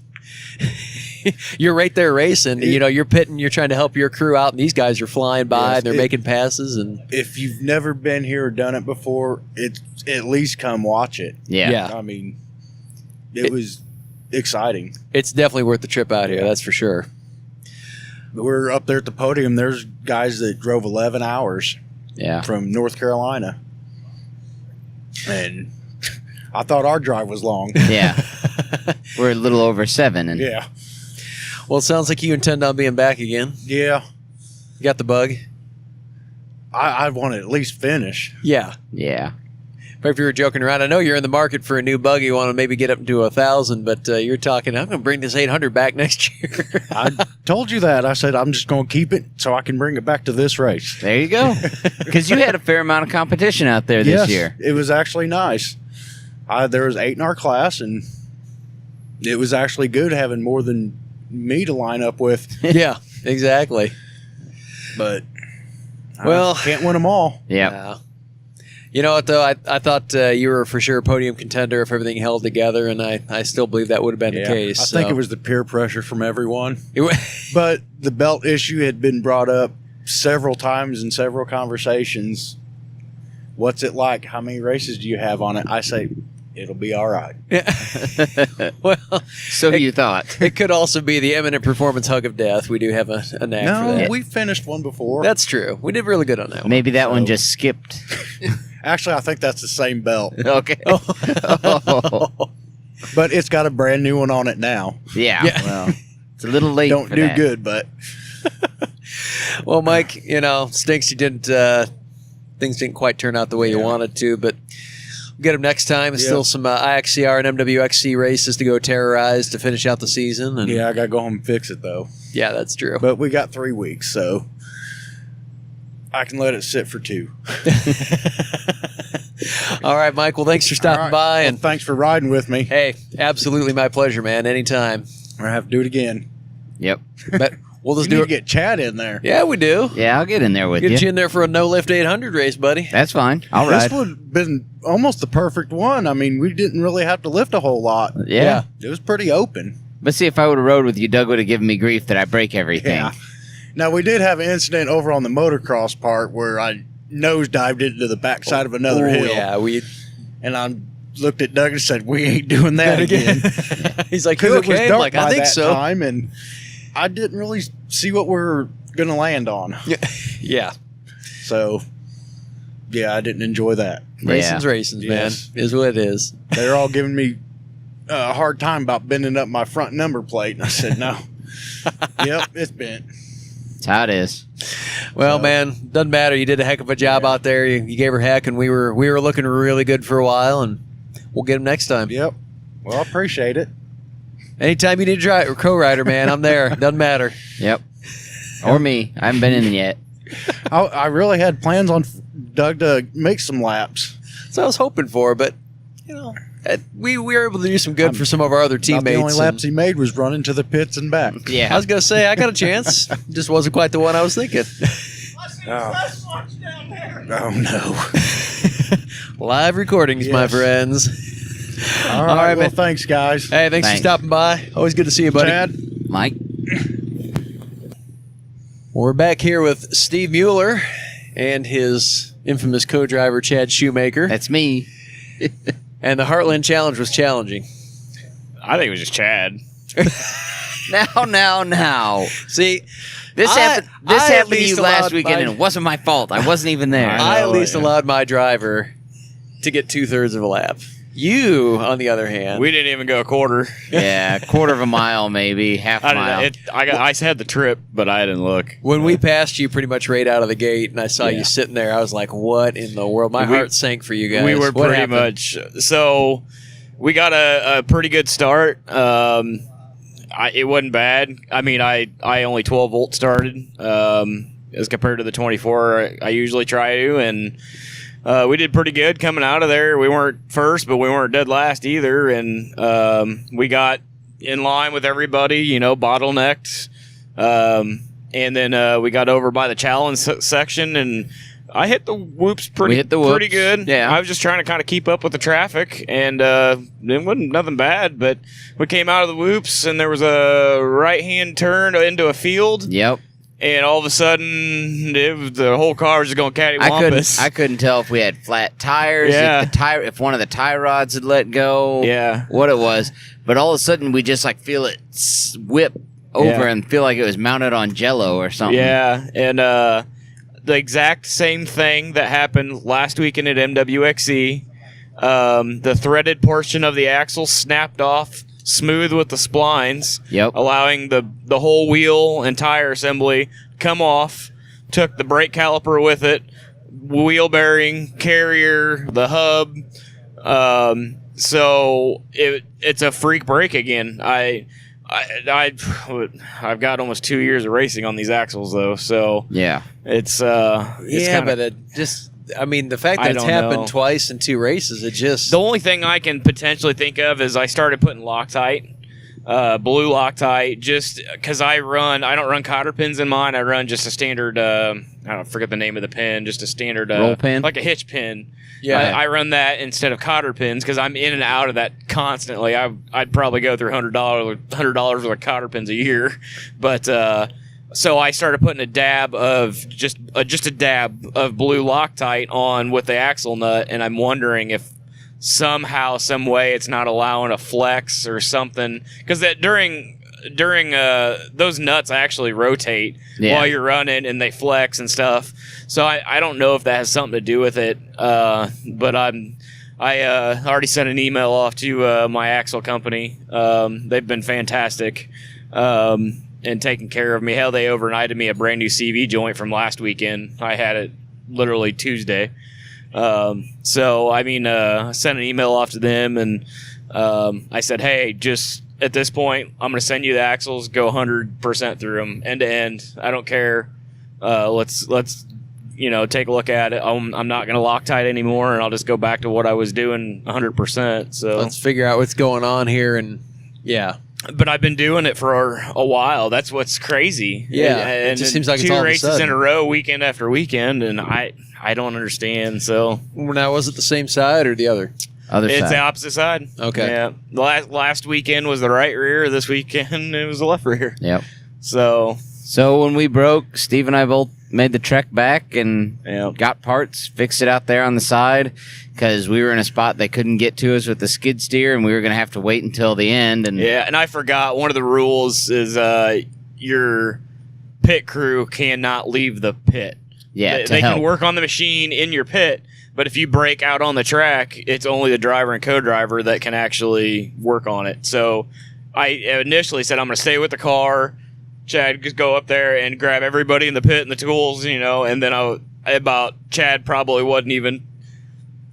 You're right there racing. You're pitting. You're trying to help your crew out, and these guys are flying by, Yes, and they're making passes. And If you've never been here or done it before, it's at least come watch it. Yeah. Yeah. I mean, it was exciting. it's definitely worth the trip out here. That's for sure. We're up there at the podium. There's guys that drove 11 hours Yeah. from North Carolina. And I thought our drive was long. Yeah. We're a little over 7. And Yeah. Well, it sounds like you intend on being back again. Yeah. You got the bug? I want to at least finish. Yeah. Yeah. If you were joking around, I know you're in the market for a new buggy. You want to maybe get up to 1,000, but you're talking, I'm going to bring this 800 back next year. I told you that. I said I'm just going to keep it so I can bring it back to this race. There you go. Because you had a fair amount of competition out there this year. It was actually nice. There was 8 in our class, and it was actually good having more than me to line up with. Yeah, exactly. But well, can't win them all. Yeah. You know what, though? I thought you were for sure a podium contender if everything held together, and I still believe that would have been the case. I think it was the peer pressure from everyone. was. But the belt issue had been brought up several times in several conversations. What's it like? How many races do you have on it? I say, it'll be all right. Well, So you thought. it could also be the eminent performance hug of death. We do have a knack for No, that. we finished one before. That's true. We did really good on that one. Maybe that one just skipped. Actually, I think that's the same belt. Okay. Oh. But it's got a brand new one on it now. Yeah. Well, it's a little late. Don't for do that. good, but Well, Mike, stinks you didn't. Things didn't quite turn out the way you wanted to, but we'll get them next time. There's still some IXCR and MWXC races to go terrorize to finish out the season. And yeah, I got to go home and fix it, though. yeah, that's true. But we got 3 weeks, so I can let it sit for 2. All right, Mike. Well, thanks for stopping All right. by, Well, and thanks for riding with me. hey, absolutely my pleasure, man. Anytime. I have to do it again. Yep. But we'll You just need do to it. get Chad in there. Yeah, we do. Yeah, I'll get in there with Get you. you in there for a no lift 800 race, buddy. That's fine. I'll This ride. would have been almost the perfect one. I mean, we didn't really have to lift a whole lot. Yeah. It was pretty open. But see, if I would have rode with you, Doug would have given me grief that I break everything. Yeah. Now, we did have an incident over on the motocross part where I nosedived into the backside of another hill. Yeah, we And I looked at Doug and said, we ain't doing that again. He's like, Because you it was okay? I'm dark like, by I think that so. time, and I didn't really see what we were going to land on. Yeah. So, yeah, I didn't enjoy that. Racing's racing's, Yes. man. Is what it is. They're all giving me a hard time about bending up my front number plate. And I said, no. Yep, it's bent. That's how it is. Well, So- man, doesn't matter. You did a heck of a job out there. You gave her heck, and we were looking really good for a while, and we'll get them next time. Yep. Well, I appreciate it. Anytime you need a driver or co-rider, man, I'm there. Doesn't matter. Yep. Or me. I haven't been in yet. I really had plans on Doug to make some laps. So I was hoping for, but we were able to do some good for some of our other About teammates. the only and- was he made was running to the pits and back. Yeah. I was gonna say I got a chance, just wasn't quite the one I was thinking. Oh, no. Live recordings, my Yes. friends. All right, All right, well, man. thanks, guys. Hey, thanks for Thanks. stopping by. Always good to see you, buddy. Chad? Mike? We're back here with Steve Mueller and his infamous co-driver Chad Shoemaker. That's me. And the Heartland Challenge was challenging. I think it was just Chad. Now. See, This I happened at to least you last allowed weekend, my- and it wasn't my fault. I wasn't even there. I at know, least yeah. allowed my driver to get 2/3 of a lap. You, on the other hand, We didn't even go a quarter. Yeah, quarter of a mile, maybe half I mile. I had the trip, but I didn't look. when we passed you pretty much right out of the gate, and I saw Yeah. you sitting there, I was like, "What in the world?" My We- heart sank for you guys. We were What pretty happened? much so. We got a pretty good start. It wasn't bad. I mean, I only 12 volt started as compared to the 24 I usually try to, and we did pretty good coming out of there. We weren't first, but we weren't dead last either, and we got in line with everybody. Bottlenecked, and then we got over by the challenge section, and I hit the whoops We hit the whoops. pretty good. Yeah. I was just trying to kind of keep up with the traffic, and it wasn't nothing bad. But we came out of the whoops, and there was a right-hand turn into a field, Yep. and all of a sudden, the whole car was just going cattywampus. I couldn't tell if we had flat tires, Yeah. if one of the tie rods had let go, Yeah. what it was. But all of a sudden, we just like feel it whip over Yeah. and feel like it was mounted on Jello or something. Yeah, and the exact same thing that happened last weekend at MWXC. The threaded portion of the axle snapped off, smooth with the splines, Yep. allowing the whole wheel and tire assembly come off. Took the brake caliper with it. wheel bearing, carrier, the hub. So it's a freak brake again. I've got almost 2 years of racing on these axles though, so it's but it just, I mean, the fact that it's happened twice in 2 races, it just... The only thing I can potentially think of is I started putting Loctite, blue Loctite, just because I don't run cotter pins in mine. I run just a standard, I forget the name of the pin, just a standard roll pin, like a hitch pin. Yeah, I run that instead of cotter pins because I'm in and out of that constantly. I'd probably go through $100 worth of cotter pins a year, but so I started putting a dab of just a dab of blue Loctite on with the axle nut, and I'm wondering if somehow, some way, it's not allowing a flex or something, because that during those nuts actually rotate while you're running and they flex and stuff. So I don't know if that has something to do with it. But I already sent an email off to my axle company. They've been fantastic and taking care of me. Hell, they overnighted me a brand new CV joint from last weekend. I had it literally Tuesday. So I mean, I sent an email off to them, and I said, hey, just at this point, I'm going to send you the axles, go 100% through them, end to end. I don't care. Let's take a look at it. I'm not going to Loctite anymore, and I'll just go back to what I was doing 100%. So let's figure out what's going on here, and But I've been doing it for a while. That's what's crazy. Yeah, and it just seems like it's 2 all of a races sudden. in a row, weekend after weekend, and I don't understand. So now, was it the same side or the other? It's the opposite side. Okay. Yeah. The last weekend was the right rear. This weekend it was the left rear. Yep. So when we broke, Steve and I both made the trek back and got parts, fixed it out there on the side, because we were in a spot they couldn't get to us with the skid steer, and we were going to have to wait until the end. And and I forgot one of the rules is your pit crew cannot leave the pit. Yeah, they can work on the machine in your pit, but if you break out on the track, it's only the driver and co-driver that can actually work on it. So I initially said, I'm going to stay with the car. Chad, just go up there and grab everybody in the pit and the tools, and then Chad probably wasn't even,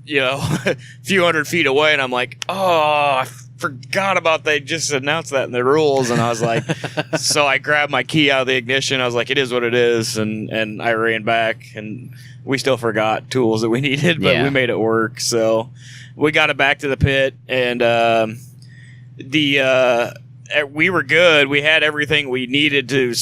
a few hundred feet away, and I'm like, I forgot about they just announced that in the rules, and I was like, so I grabbed my key out of the ignition. I was like, it is what it is, and I ran back, and we still forgot tools that we needed, but we made it work. So we got it back to the pit, and we were good. We had everything we needed to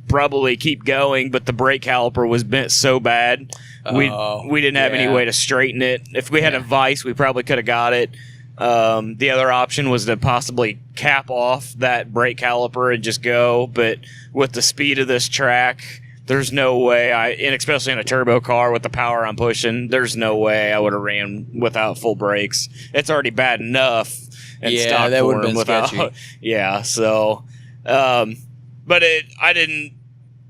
probably keep going, but the brake caliper was bent so bad. We didn't have any way to straighten it. If we had a vise, we probably could have got it. The other option was to possibly cap off that brake caliper and just go, but with the speed of this track, there's no way and especially in a turbo car with the power I'm pushing, there's no way I would have ran without full brakes. It's already bad enough. And stock that would form have been without, sketchy. So, but I didn't,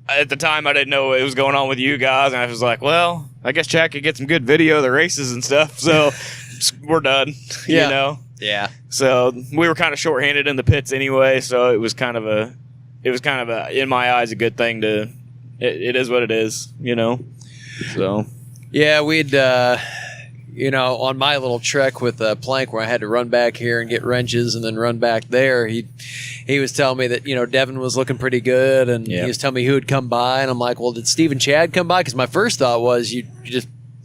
at the time, I didn't know what was going on with you guys, and I was like, well, I guess Chad could get some good video of the races and stuff, so we're done, Yeah. So we were kind of shorthanded in the pits anyway, so it was kind of a, in my eyes, a good thing it is what it is, so. Yeah, we'd, on my little trek with Plank where I had to run back here and get wrenches and then run back there, he was telling me that, Devin was looking pretty good, and he was telling me who would come by, and I'm like, well, did Steve and Chad come by? Because my first thought was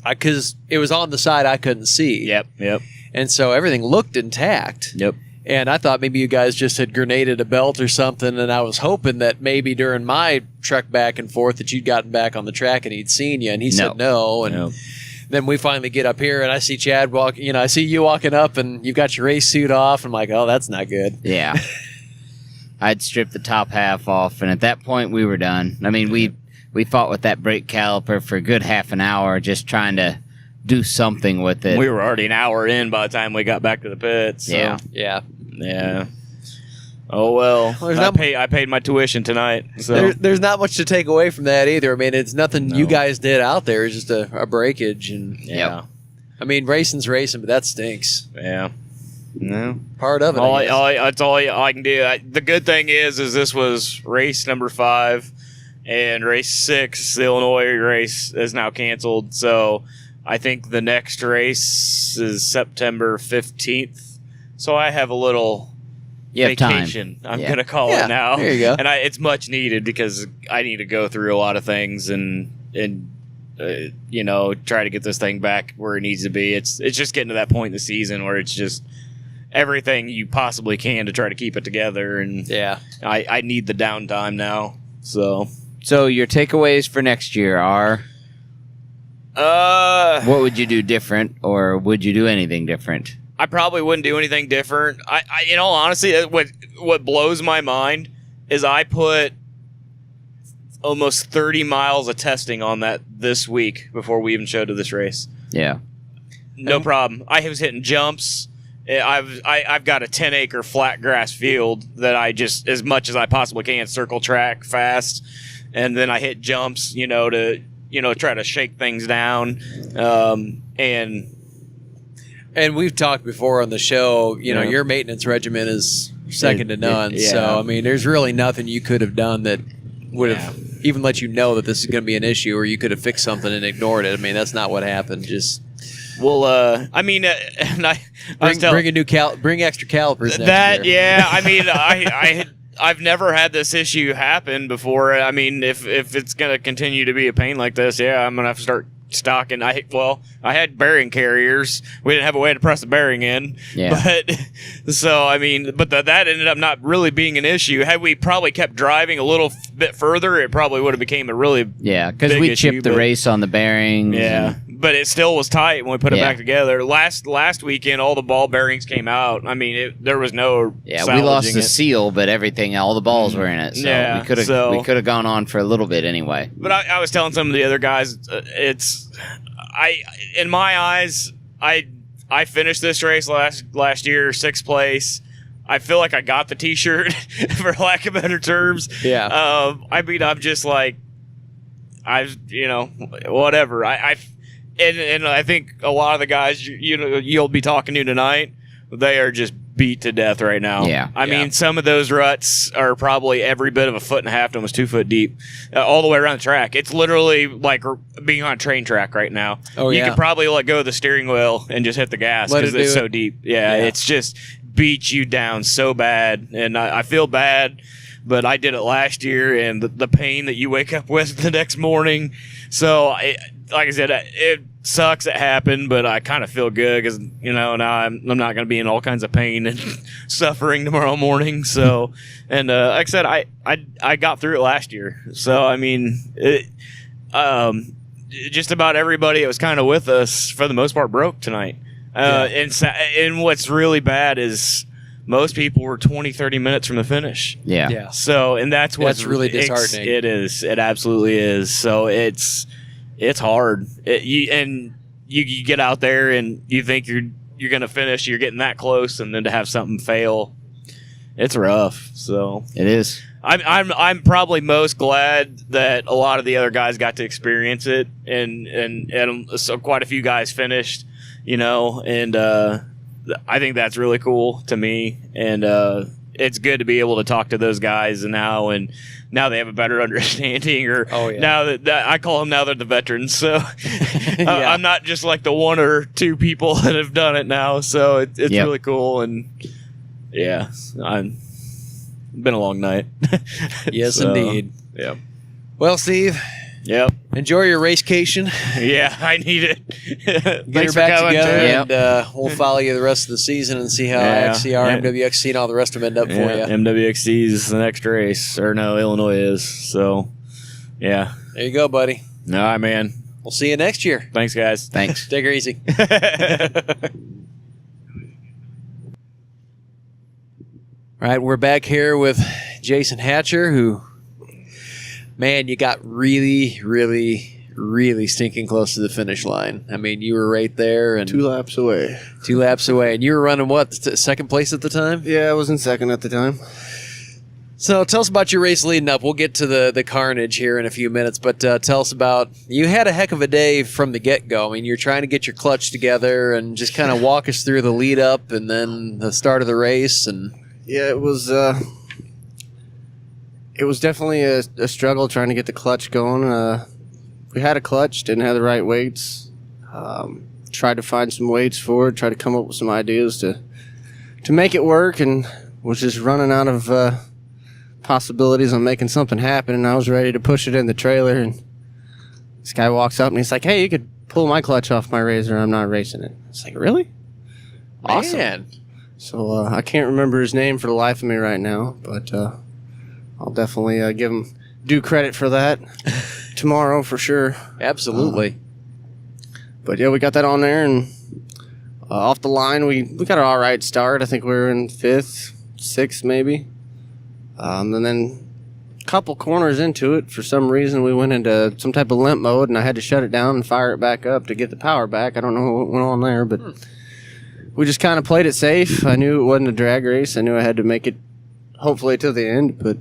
because it was on the side I couldn't see. Yep. And so everything looked intact. Yep. And I thought maybe you guys just had grenaded a belt or something, and I was hoping that maybe during my trek back and forth that you'd gotten back on the track and he'd seen you, and he said no. And then we finally get up here, and I see Chad walk. I see you walking up, and you've got your race suit off. I'm like, oh, that's not good. Yeah. I'd stripped the top half off, and at that point, we were done. I mean, we fought with that brake caliper for a good half an hour, just trying to do something with it. We were already an hour in by the time we got back to the pits. So. Yeah. Oh well, I paid my tuition tonight. So there's not much to take away from that either. I mean, it's nothing you guys did out there. It's just a breakage, and I mean, racing's racing, but that stinks. Yeah, no part of it. That's all I can do. The good thing is this was race number 5. and race 6, the Illinois race, is now canceled. So I think the next race is September 15th. So I have a little vacation, I'm going to call it now. There you go. And it's much needed because I need to go through a lot of things and try to get this thing back where it needs to be. It's just getting to that point in the season where it's just everything you possibly can to try to keep it together. And I need the downtime now. So your takeaways for next year are, what would you do different, or would you do anything different? I probably wouldn't do anything different. I in all honesty, what blows my mind is I put almost 30 miles of testing on that this week before we even showed to this race. Yeah. No problem. I was hitting jumps. I've got a 10-acre flat grass field that I just, as much as I possibly can, circle track fast, and then I hit jumps, to try to shake things down, And we've talked before on the show, your maintenance regimen is second to none. So, I mean, there's really nothing you could have done that would have even let you know that this is going to be an issue, or you could have fixed something and ignored it. I mean, that's not what happened. Just I mean, and bring extra calipers. Next year. I mean, I've never had this issue happen before. I mean, if it's going to continue to be a pain like this, I'm going to have to start stocking. I had bearing carriers. We didn't have a way to press the bearing in. Yeah. But that ended up not really being an issue. Had we probably kept driving a little bit further, it probably would have became a really because we chipped the race on the bearings. Yeah. But it still was tight when we put it back together. Last weekend, all the ball bearings came out. I mean, there was no we lost the seal, but all the balls were in it. So we could have gone on for a little bit anyway. But I was telling some of the other guys, in my eyes, I finished this race last year, 6th place. I feel like I got the T-shirt, for lack of better terms. Yeah. I'm just like, whatever. And I think a lot of the guys you'll be talking to tonight, they are just beat to death right now. Yeah. I mean, some of those ruts are probably every bit of 1.5 feet to almost 2 foot deep, all the way around the track. It's literally like being on a train track right now. Oh, you could probably let go of the steering wheel and just hit the gas because it's so deep. Yeah, it's just beats you down so bad, and I feel bad. But I did it last year, and the pain that you wake up with the next morning. So, like I said, it sucks it happened, but I kind of feel good because, now I'm not going to be in all kinds of pain and suffering tomorrow morning. So, and like I said, I got through it last year. So, I mean, just about everybody that was kind of with us, for the most part, broke tonight. And what's really bad is most people were 20, 30 minutes from the finish. Yeah. So, and that's really disheartening. It is. It absolutely is. So it's hard. You get out there and you think you're going to finish. You're getting that close, and then to have something fail, it's rough. So it is. I'm probably most glad that a lot of the other guys got to experience it, and so quite a few guys finished. And I think that's really cool to me, and it's good to be able to talk to those guys now they have a better understanding. Now that I call them, now they're the veterans, so I'm not just like the one or two people that have done it now. So it's really cool, and it's been a long night. Yes, indeed. Yeah. Well, Steve. Yep. Enjoy your racecation. Yeah, I need it. Get her back together, and we'll follow you the rest of the season and see how XCR, MWXC, and all the rest of them end up for you. MWXC is the next race. Or no, Illinois is. So, yeah. There you go, buddy. All right, man. We'll see you next year. Thanks, guys. Thanks. Take her easy. All right, we're back here with Jason Hatcher, who... Man, you got really, really, really stinking close to the finish line. I mean, you were right there. And 2 laps away. 2 laps away. And you were running, what, second place at the time? Yeah, I was in second at the time. So tell us about your race leading up. We'll get to the carnage here in a few minutes. But tell us about, you had a heck of a day from the get-go. I mean, you're trying to get your clutch together and just kind of walk us through the lead up and then the start of the race. And yeah, it was... it was definitely a struggle trying to get the clutch going. We had a clutch, didn't have the right weights. Tried to find some weights for it, tried to come up with some ideas to make it work, and was just running out of possibilities on making something happen. And I was ready to push it in the trailer, and this guy walks up and he's like, "Hey, you could pull my clutch off my razor. I'm not racing it." It's like, really? Awesome. Man. So I can't remember his name for the life of me right now, but I'll definitely give him due credit for that tomorrow for sure. Absolutely. But yeah, we got that on there, and off the line, we got an all right start. I think we were in 5th, 6th maybe. And then a couple corners into it, for some reason, we went into some type of limp mode, and I had to shut it down and fire it back up to get the power back. I don't know what went on there, but we just kind of played it safe. I knew it wasn't a drag race. I knew I had to make it hopefully to the end, but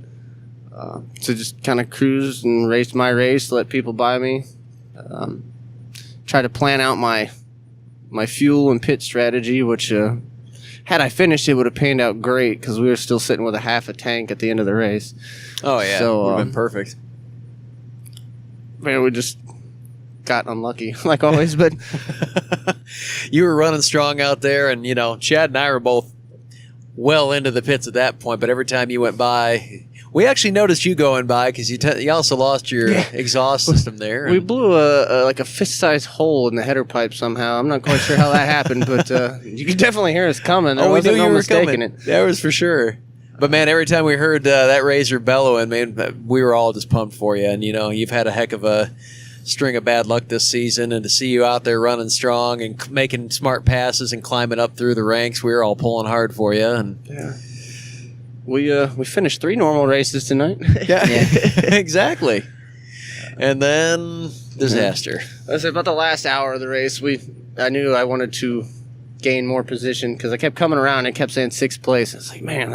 to just kind of cruise and race my race, let people by me. Try to plan out my fuel and pit strategy, which had I finished, it would have panned out great because we were still sitting with a half a tank at the end of the race. Oh, yeah. So, would have been perfect. Man, we just got unlucky, like always. But You were running strong out there, and, you know, Chad and I were both well into the pits at that point, but every time you went by, we actually noticed you going by because you also lost your exhaust system there. we blew like a fist-sized hole in the header pipe somehow. I'm not quite sure how that happened, but you could definitely hear us coming. There we wasn't knew no you were mistaking coming. it. That was for sure. But, man, every time we heard that razor bellowing, man, we were all just pumped for you. And, you know, you've had a heck of a string of bad luck this season, and to see you out there running strong and making smart passes and climbing up through the ranks, we were all pulling hard for you. And Yeah. We finished 3 normal races tonight. yeah. Exactly. And then disaster. I said about the last hour of the race, I knew I wanted to gain more position because I kept coming around and kept saying 6th place. It's like, man,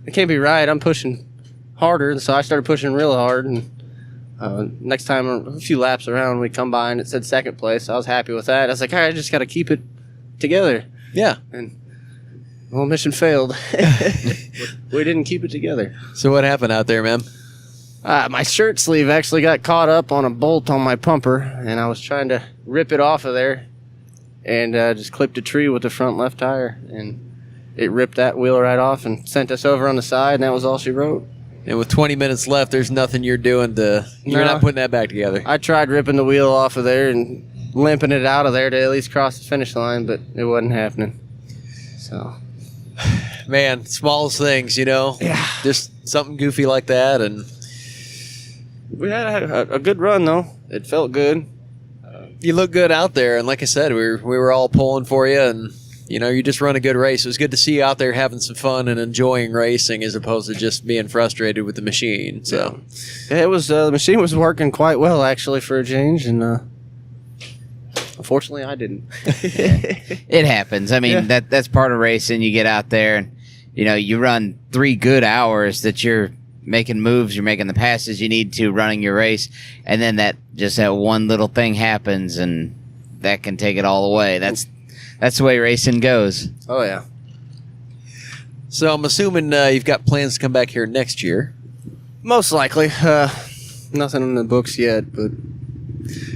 I can't be right. I'm pushing harder, and so I started pushing real hard. And next time, a few laps around, we come by and it said 2nd place. I was happy with that. I was like, all right, I just got to keep it together. Yeah. And well, mission failed. We didn't keep it together. So what happened out there, man? My shirt sleeve actually got caught up on a bolt on my pumper, and I was trying to rip it off of there, and just clipped a tree with the front left tire, and it ripped that wheel right off and sent us over on the side, and that was all she wrote. And with 20 minutes left, there's nothing you're doing you're not putting that back together. I tried ripping the wheel off of there and limping it out of there to at least cross the finish line, but it wasn't happening. So, Man, smallest things, you know? Yeah. Just something goofy like that, and we had a good run, though. It felt good. you look good out there. And like I said, we were all pulling for you, and, you know, you just run a good race. It was good to see you out there having some fun and enjoying racing as opposed to just being frustrated with the machine. So, Yeah, it was the machine was working quite well, actually, for a change, and unfortunately, I didn't. It happens. I mean, that's part of racing. You get out there and, you know, you run 3 good hours that you're making moves, you're making the passes you need to, running your race, and then that one little thing happens, and that can take it all away. That's the way racing goes. Oh, yeah. so I'm assuming you've got plans to come back here next year. Most likely. Nothing in the books yet, but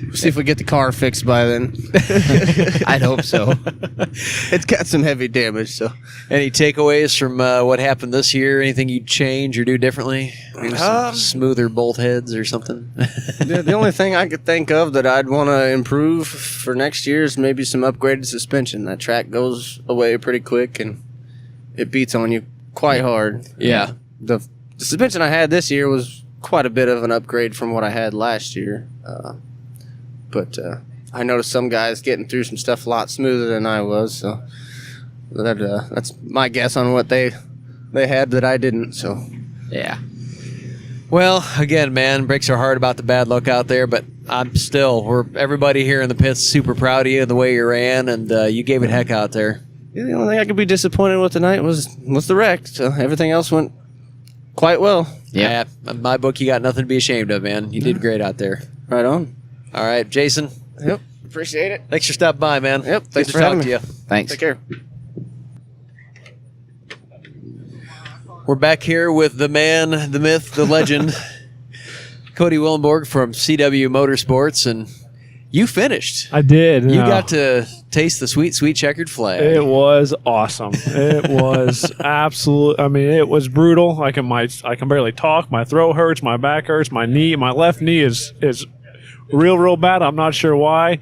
we'll see if we get the car fixed by then. I'd hope so. It's got some heavy damage, so. Any takeaways from what happened this year? Anything you'd change or do differently? Maybe some smoother bolt heads or something? The only thing I could think of that I'd want to improve for next year is maybe some upgraded suspension. That track goes away pretty quick, and it beats on you quite hard. Yeah. The suspension I had this year was quite a bit of an upgrade from what I had last year. But I noticed some guys getting through some stuff a lot smoother than I was, so that's my guess on what they had that I didn't. So Yeah. Well, again, man, breaks our heart about the bad luck out there, but everybody here in the pit's super proud of you and the way you ran, and you gave it heck out there. yeah, the only thing I could be disappointed with tonight was the wreck. So everything else went quite well. Yeah. In my book, you got nothing to be ashamed of, man. You did great out there. Right on. All right, Jason, Yep. Appreciate it. thanks for stopping by, man. Yep, Good thanks to for talk having to me. you. Thanks. Take care. We're back here with the man, the myth, the legend, Cody Willenborg from CW Motorsports, and you finished. I did. You got to taste the sweet, sweet checkered flag. It was awesome. It was absolute. I mean, it was brutal. I can barely talk. My throat hurts. My back hurts. My left knee is real bad. I'm not sure why,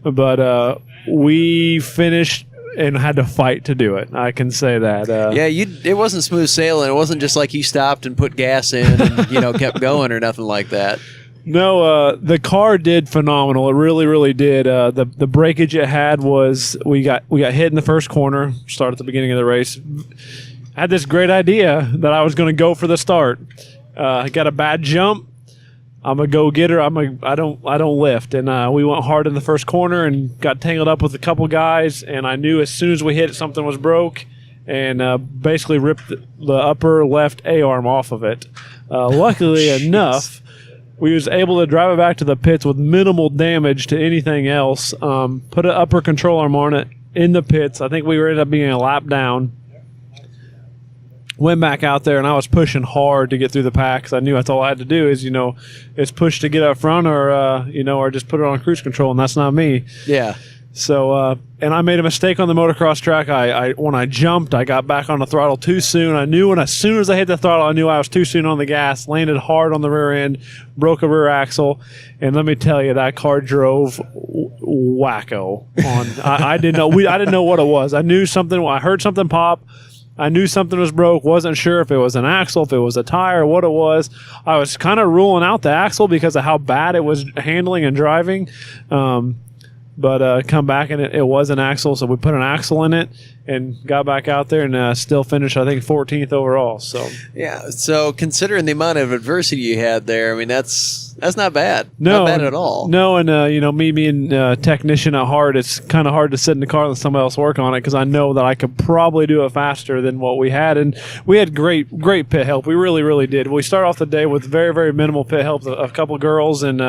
but we finished and had to fight to do it. I can say that. It wasn't smooth sailing. It wasn't just like you stopped and put gas in and kept going or nothing like that. No, the car did phenomenal. It really did. The breakage it had was we got hit in the first corner. Start at the beginning of the race. I had this great idea that I was going to go for the start. I got a bad jump. I'm a go-getter. I don't lift, and we went hard in the first corner and got tangled up with a couple guys. And I knew as soon as we hit it, something was broke, and basically ripped the upper left A-arm off of it. Luckily enough, we was able to drive it back to the pits with minimal damage to anything else. Put an upper control arm on it in the pits. I think we ended up being a lap down. Went back out there, and I was pushing hard to get through the pack because I knew that's all I had to do is push to get up front or just put it on cruise control, and that's not me. Yeah. So, and I made a mistake on the motocross track. When I jumped, I got back on the throttle too soon. I knew as soon as I hit the throttle, I knew I was too soon on the gas, landed hard on the rear end, broke a rear axle, and let me tell you, that car drove wacko. I didn't know what it was. I heard something pop. I knew something was broke, wasn't sure if it was an axle, if it was a tire, what it was. I was kind of ruling out the axle because of how bad it was handling and driving. But come back and it was an axle, so we put an axle in it and got back out there and still finished, I think, 14th overall. So yeah, so considering the amount of adversity you had there, I mean, that's not bad. No, not bad at all. No, and me being a technician at heart, it's kind of hard to sit in the car and let somebody else work on it because I know that I could probably do it faster than what we had. And we had great pit help. We really did. We started off the day with very minimal pit help. A couple girls and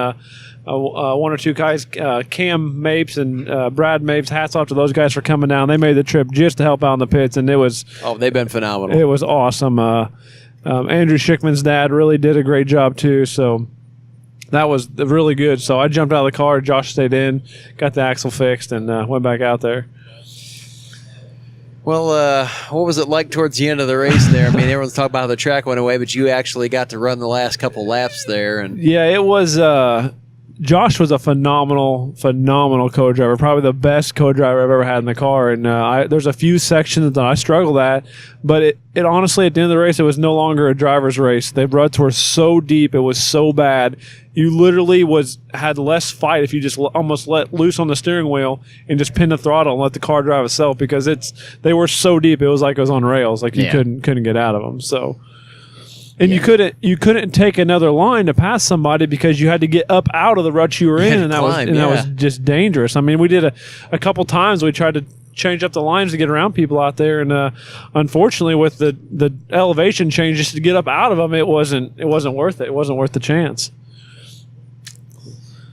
one or two guys, Cam Mapes and Brad Mapes. Hats off to those guys for coming down. They made the trip just to help out in the pits, and it was they've been phenomenal. It was awesome. Andrew Schickman's dad really did a great job too. So that was really good. So I jumped out of the car. Josh stayed in, got the axle fixed, and went back out there. Well, what was it like towards the end of the race there? I mean, everyone's talking about how the track went away, but you actually got to run the last couple laps there. And yeah, it was. Josh was a phenomenal co-driver, probably the best co-driver I've ever had in the car. And there's a few sections that I struggled at, but it honestly, at the end of the race, it was no longer a driver's race. The ruts were so deep, it was so bad. You literally had less fight if you just almost let loose on the steering wheel and just pin the throttle and let the car drive itself, because they were so deep, it was like it was on rails, like you couldn't get out of them. So. And you couldn't take another line to pass somebody because you had to get up out of the rut you were in, and that was just dangerous. I mean, we did a couple times. We tried to change up the lines to get around people out there, and unfortunately, with the elevation changes to get up out of them, it wasn't worth it. It wasn't worth the chance.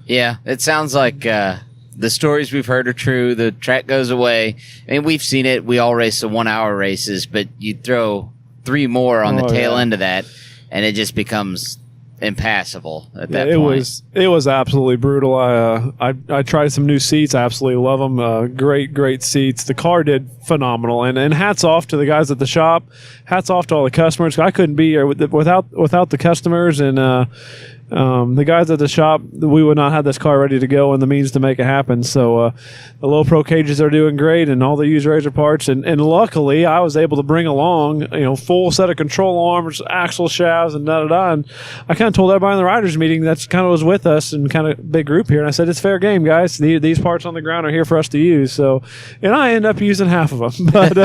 Yeah, it sounds like the stories we've heard are true. The track goes away. I mean, we've seen it. We all race the 1 hour races, but you throw 3 more on the tail end of that, and it just becomes impassable at that point. It was absolutely brutal. I tried some new seats. I absolutely love them. Great seats. The car did phenomenal, and hats off to the guys at the shop. Hats off to all the customers. I couldn't be here without the customers and the guys at the shop. We would not have this car ready to go and the means to make it happen. So the low pro cages are doing great, and all the used razor parts. And luckily, I was able to bring along full set of control arms, axle shafts, and da-da-da. And I kind of told everybody in the riders meeting that's kind of was with us and kind of big group here. And I said, it's fair game, guys. These parts on the ground are here for us to use. So, and I end up using half of them. But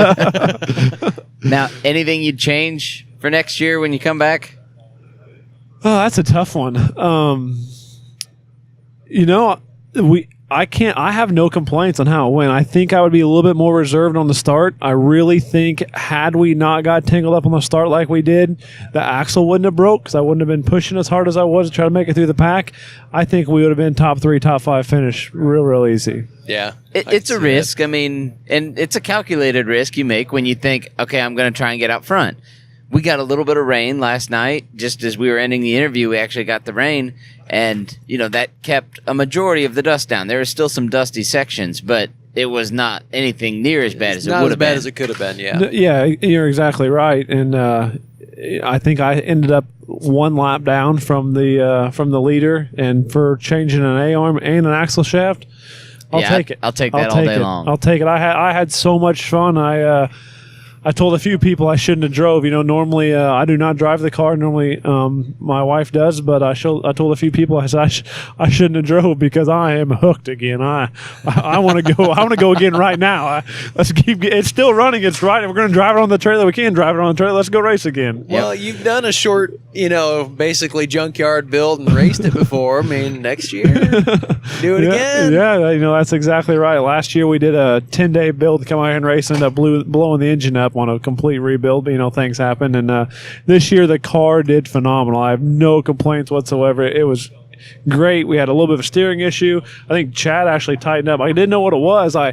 now, anything you'd change for next year when you come back? Oh, that's a tough one. I have no complaints on how it went. I think I would be a little bit more reserved on the start. I really think had we not got tangled up on the start like we did, the axle wouldn't have broke because I wouldn't have been pushing as hard as I was to try to make it through the pack. I think we would have been top 3, top 5 finish real easy. Yeah. It's a risk. I mean, and it's a calculated risk you make when you think, okay, I'm going to try and get out front. we got a little bit of rain last night. Just as we were ending the interview, we actually got the rain, and that kept a majority of the dust down. There was still some dusty sections, but it was not anything near as bad as it would have been. Not as bad as it could have been, yeah. Yeah, you're exactly right. And I think I ended up one lap down from the leader, and for changing an A-arm and an axle shaft, I'll take it. I'll take that all day long. I'll take it. I had so much fun. I told a few people I shouldn't have drove. Normally I do not drive the car. Normally my wife does, but I told a few people I said I shouldn't have drove because I am hooked again. I want to go. I want to go again right now. Let's keep. It's still running. It's right. We're going to drive it on the trailer. We can drive it on the trailer. Let's go race again. Well, you've done a short, basically junkyard build and raced it before. I mean, next year do it again. Yeah, that's exactly right. Last year we did a 10-day build to come out here and race, and ended up blowing the engine up on a complete rebuild, but things happen. And this year the car did phenomenal. I have no complaints whatsoever. It was great. We had a little bit of a steering issue. I think Chad actually tightened up. I didn't know what it was. I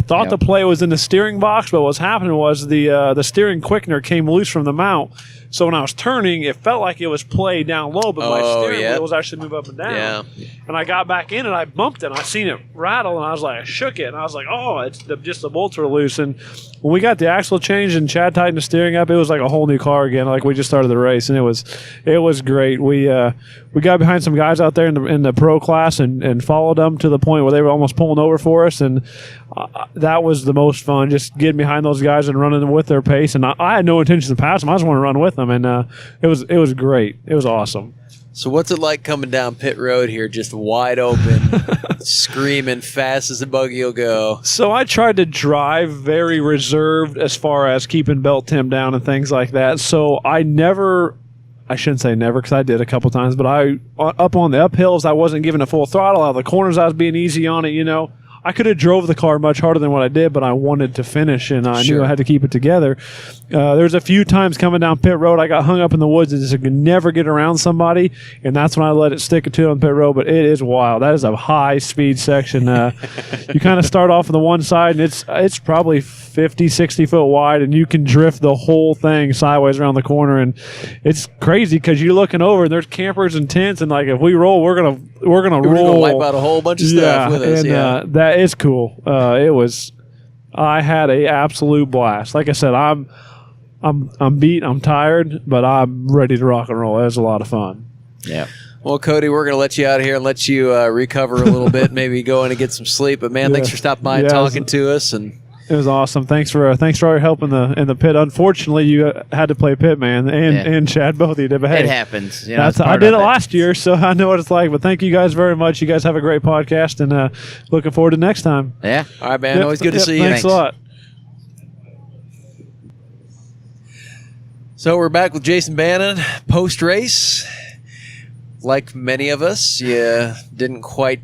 thought the play was in the steering box, but what was happening was the steering quickener came loose from the mount. So when I was turning, it felt like it was played down low, but my steering wheel was actually move up and down. Yeah. And I got back in and I bumped it. And I seen it rattle, and I shook it, and I was like, oh, it's just the bolts were loose. And when we got the axle changed and Chad tightened the steering up, it was like a whole new car again. Like we just started the race, and it was great. We got behind some guys out there in the pro class and followed them to the point where they were almost pulling over for us, and that was the most fun, just getting behind those guys and running them with their pace. And I had no intention of passing them. I just wanted to run with them, and it was great. It was awesome. So what's it like coming down pit road here, just wide open, screaming fast as the buggy will go? So I tried to drive very reserved as far as keeping belt temp down and things like that. So I shouldn't say never because I did a couple times, but up on the uphills, I wasn't giving it full throttle. Out of the corners, I was being easy on it, I could have drove the car much harder than what I did, but I wanted to finish, and I knew I had to keep it together. There's a few times coming down pit road, I got hung up in the woods and just could never get around somebody, and that's when I let it stick it to on pit road. But it is wild. That is a high-speed section. You kind of start off on the one side, and it's probably 50, 60 foot wide, and you can drift the whole thing sideways around the corner, and it's crazy because you're looking over, and there's campers and tents, and if we roll, we're gonna roll, wipe out a whole bunch of stuff with us. And, that is cool. I had a absolute blast. Like I said, I'm beat, I'm tired, but I'm ready to rock and roll. It was a lot of fun. Yeah. Well, Cody, we're going to let you out of here and let you recover a little bit, maybe go in and get some sleep. But man, thanks for stopping by and talking to us. And it was awesome. Thanks for all your help in the pit. Unfortunately, you had to play pit man and Chad, both of you did. But hey, it happens. I did it last year, so I know what it's like. But thank you guys very much. You guys have a great podcast, and looking forward to next time. Yeah. All right, man. Always good to see you. Thanks a lot. So we're back with Jason Bannon post race. Like many of us, you didn't quite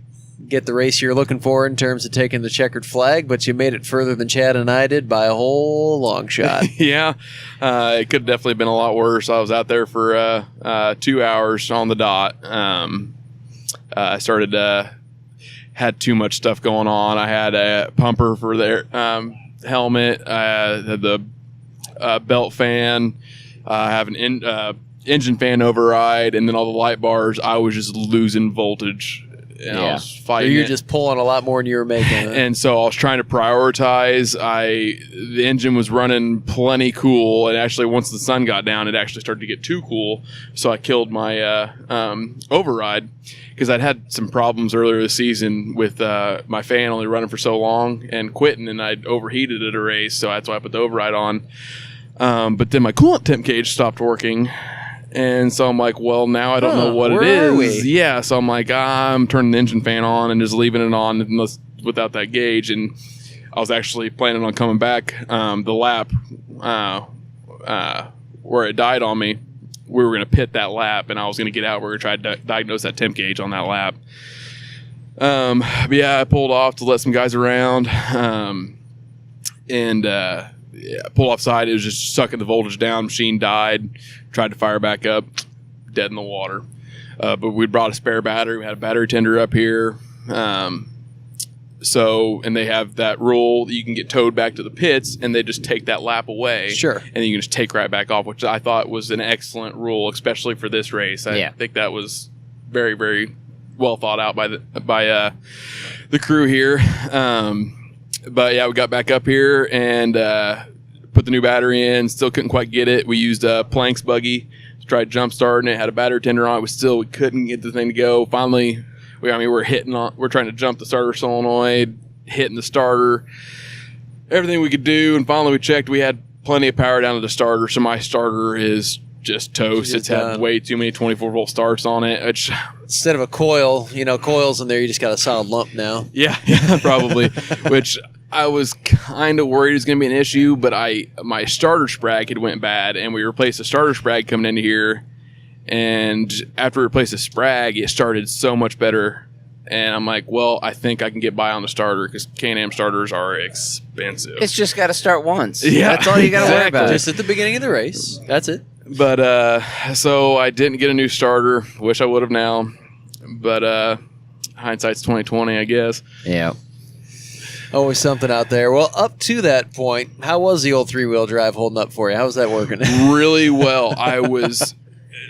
get the race you're looking for in terms of taking the checkered flag, but you made it further than Chad and I did by a whole long shot. Yeah, it could have definitely been a lot worse. I was out there for 2 hours on the dot. I started had too much stuff going on. I had a pumper for their helmet. I had the belt fan. I have an engine fan override, and then all the light bars. I was just losing voltage. And I was fighting. So you're just pulling a lot more than you were making. Huh? And so I was trying to prioritize. The engine was running plenty cool, and actually once the sun got down, it actually started to get too cool. So I killed my override because I'd had some problems earlier this season with my fan only running for so long and quitting, and I'd overheated at a race. So that's why I put the override on. But then my coolant temp gauge stopped working. And so I'm like, well, now I don't know what it is. Yeah, so I'm like, I'm turning the engine fan on and just leaving it on without that gauge. And I was actually planning on coming back the lap where it died on me. We were going to pit that lap, and I was going to get out. We were going to try to diagnose that temp gauge on that lap. But yeah, I pulled off to let some guys around. I pulled offside. It was just sucking the voltage down. Machine died. Tried to fire back up. Dead in the water. But we brought a spare battery. We had a battery tender up here. So, and they have that rule that you can get towed back to the pits, and they just take that lap away. Sure. And then you can just take right back off, which I thought was an excellent rule, especially for this race. I think that was very, very well thought out by the crew here. But yeah, we got back up here and put the new battery in. Still couldn't quite get it. We used a Planks buggy to try jump starting it. Had a battery tender on it. We couldn't get the thing to go. Finally, we're trying to jump the starter solenoid, hitting the starter, everything we could do. And finally we checked. We had plenty of power down to the starter. So my starter is just toast. It's had way too many 24-volt starts on it. Instead of a coil, coils in there, you just got a solid lump now. Yeah, probably. Which I was kind of worried was going to be an issue, but my starter sprag had went bad, and we replaced the starter sprag coming into here. And after we replaced the sprag, it started so much better. And I'm like, well, I think I can get by on the starter because Can-Am starters are expensive. It's just got to start once. Yeah, that's all you got to worry about. Just at the beginning of the race. That's it. But so I didn't get a new starter. Wish I would have now. But hindsight's 20/20, I guess. Yeah. Always something out there. Well, up to that point, how was the old 3-wheel drive holding up for you? How was that working? Really well. I was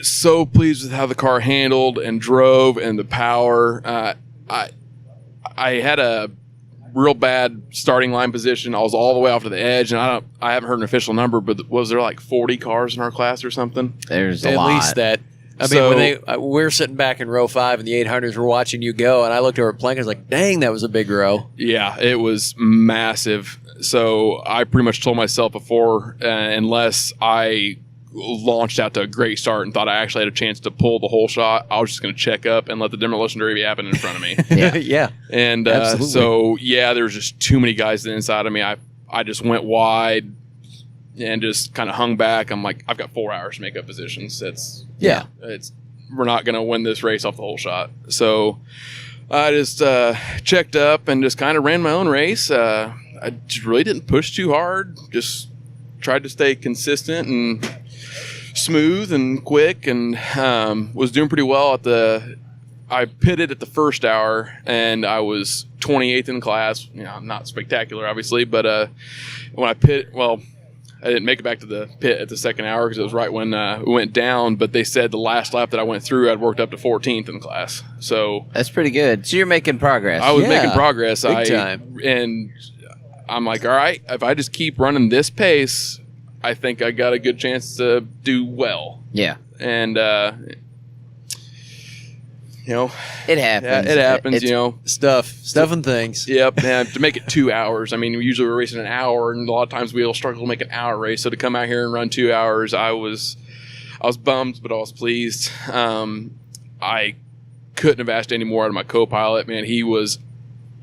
so pleased with how the car handled and drove and the power. I had a real bad starting line position. I was all the way off to the edge, and I haven't heard an official number, but was there like 40 cars in our class or something? There's a lot. At least that. I mean, when we're sitting back in row 5 in the 800s, we're watching you go, and I looked over at Plank and was like, dang, that was a big row. Yeah, it was massive. So I pretty much told myself before, unless I launched out to a great start and thought I actually had a chance to pull the whole shot, I was just going to check up and let the demolition derby happen in front of me. Yeah. And so, there was just too many guys inside of me. I just went wide and just kind of hung back. I'm like, I've got 4 hours to make up positions. We're not going to win this race off the whole shot. So I just checked up and just kind of ran my own race. I just really didn't push too hard. Just tried to stay consistent and smooth and quick, and was doing pretty well I pitted at the first hour, and I was 28th in class. Not spectacular, obviously, but when I I didn't make it back to the pit at the second hour because it was right when we went down, but they said the last lap that I went through, I'd worked up to 14th in class. So that's pretty good. So you're making progress. I was making progress. Big time. And I'm like, all right, if I just keep running this pace, I think I got a good chance to do well. Yeah. And, it happens. It happens, Stuff and things. Yep. And to make it 2 hours, I mean, usually we're racing an hour, and a lot of times we'll struggle to make an hour race. So to come out here and run 2 hours, I was bummed, but I was pleased. I couldn't have asked any more out of my co-pilot. Man, he was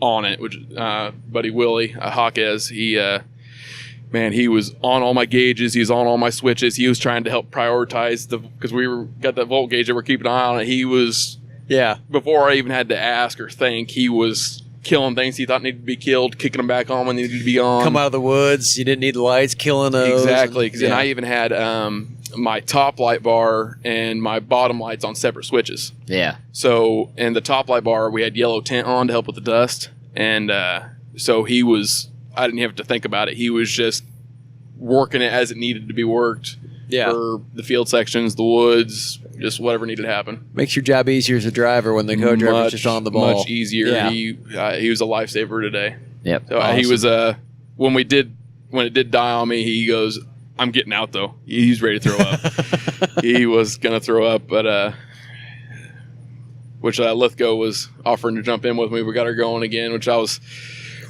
on it, which buddy Willie Hawkes, he was on all my gauges. He was on all my switches. He was trying to help prioritize because got that volt gauge that we're keeping an eye on it. He was, before I even had to ask or think, he was killing things he thought needed to be killed, kicking them back on when they needed to be on. Come out of the woods. You didn't need the lights, killing those. Exactly. Because then I even had my top light bar and my bottom lights on separate switches. Yeah. So in the top light bar, we had yellow tint on to help with the dust. And so he was, I didn't have to think about it. He was just working it as it needed to be worked for the field sections, the woods, just whatever needed to happen. Makes your job easier as a driver when the co-driver's just on the ball. Much easier. Yeah. He was a lifesaver today. Yep. So awesome. He was when it did die on me, he goes, I'm getting out though. He's ready to throw up. He was gonna throw up, but which Lithgow was offering to jump in with me. We got her going again,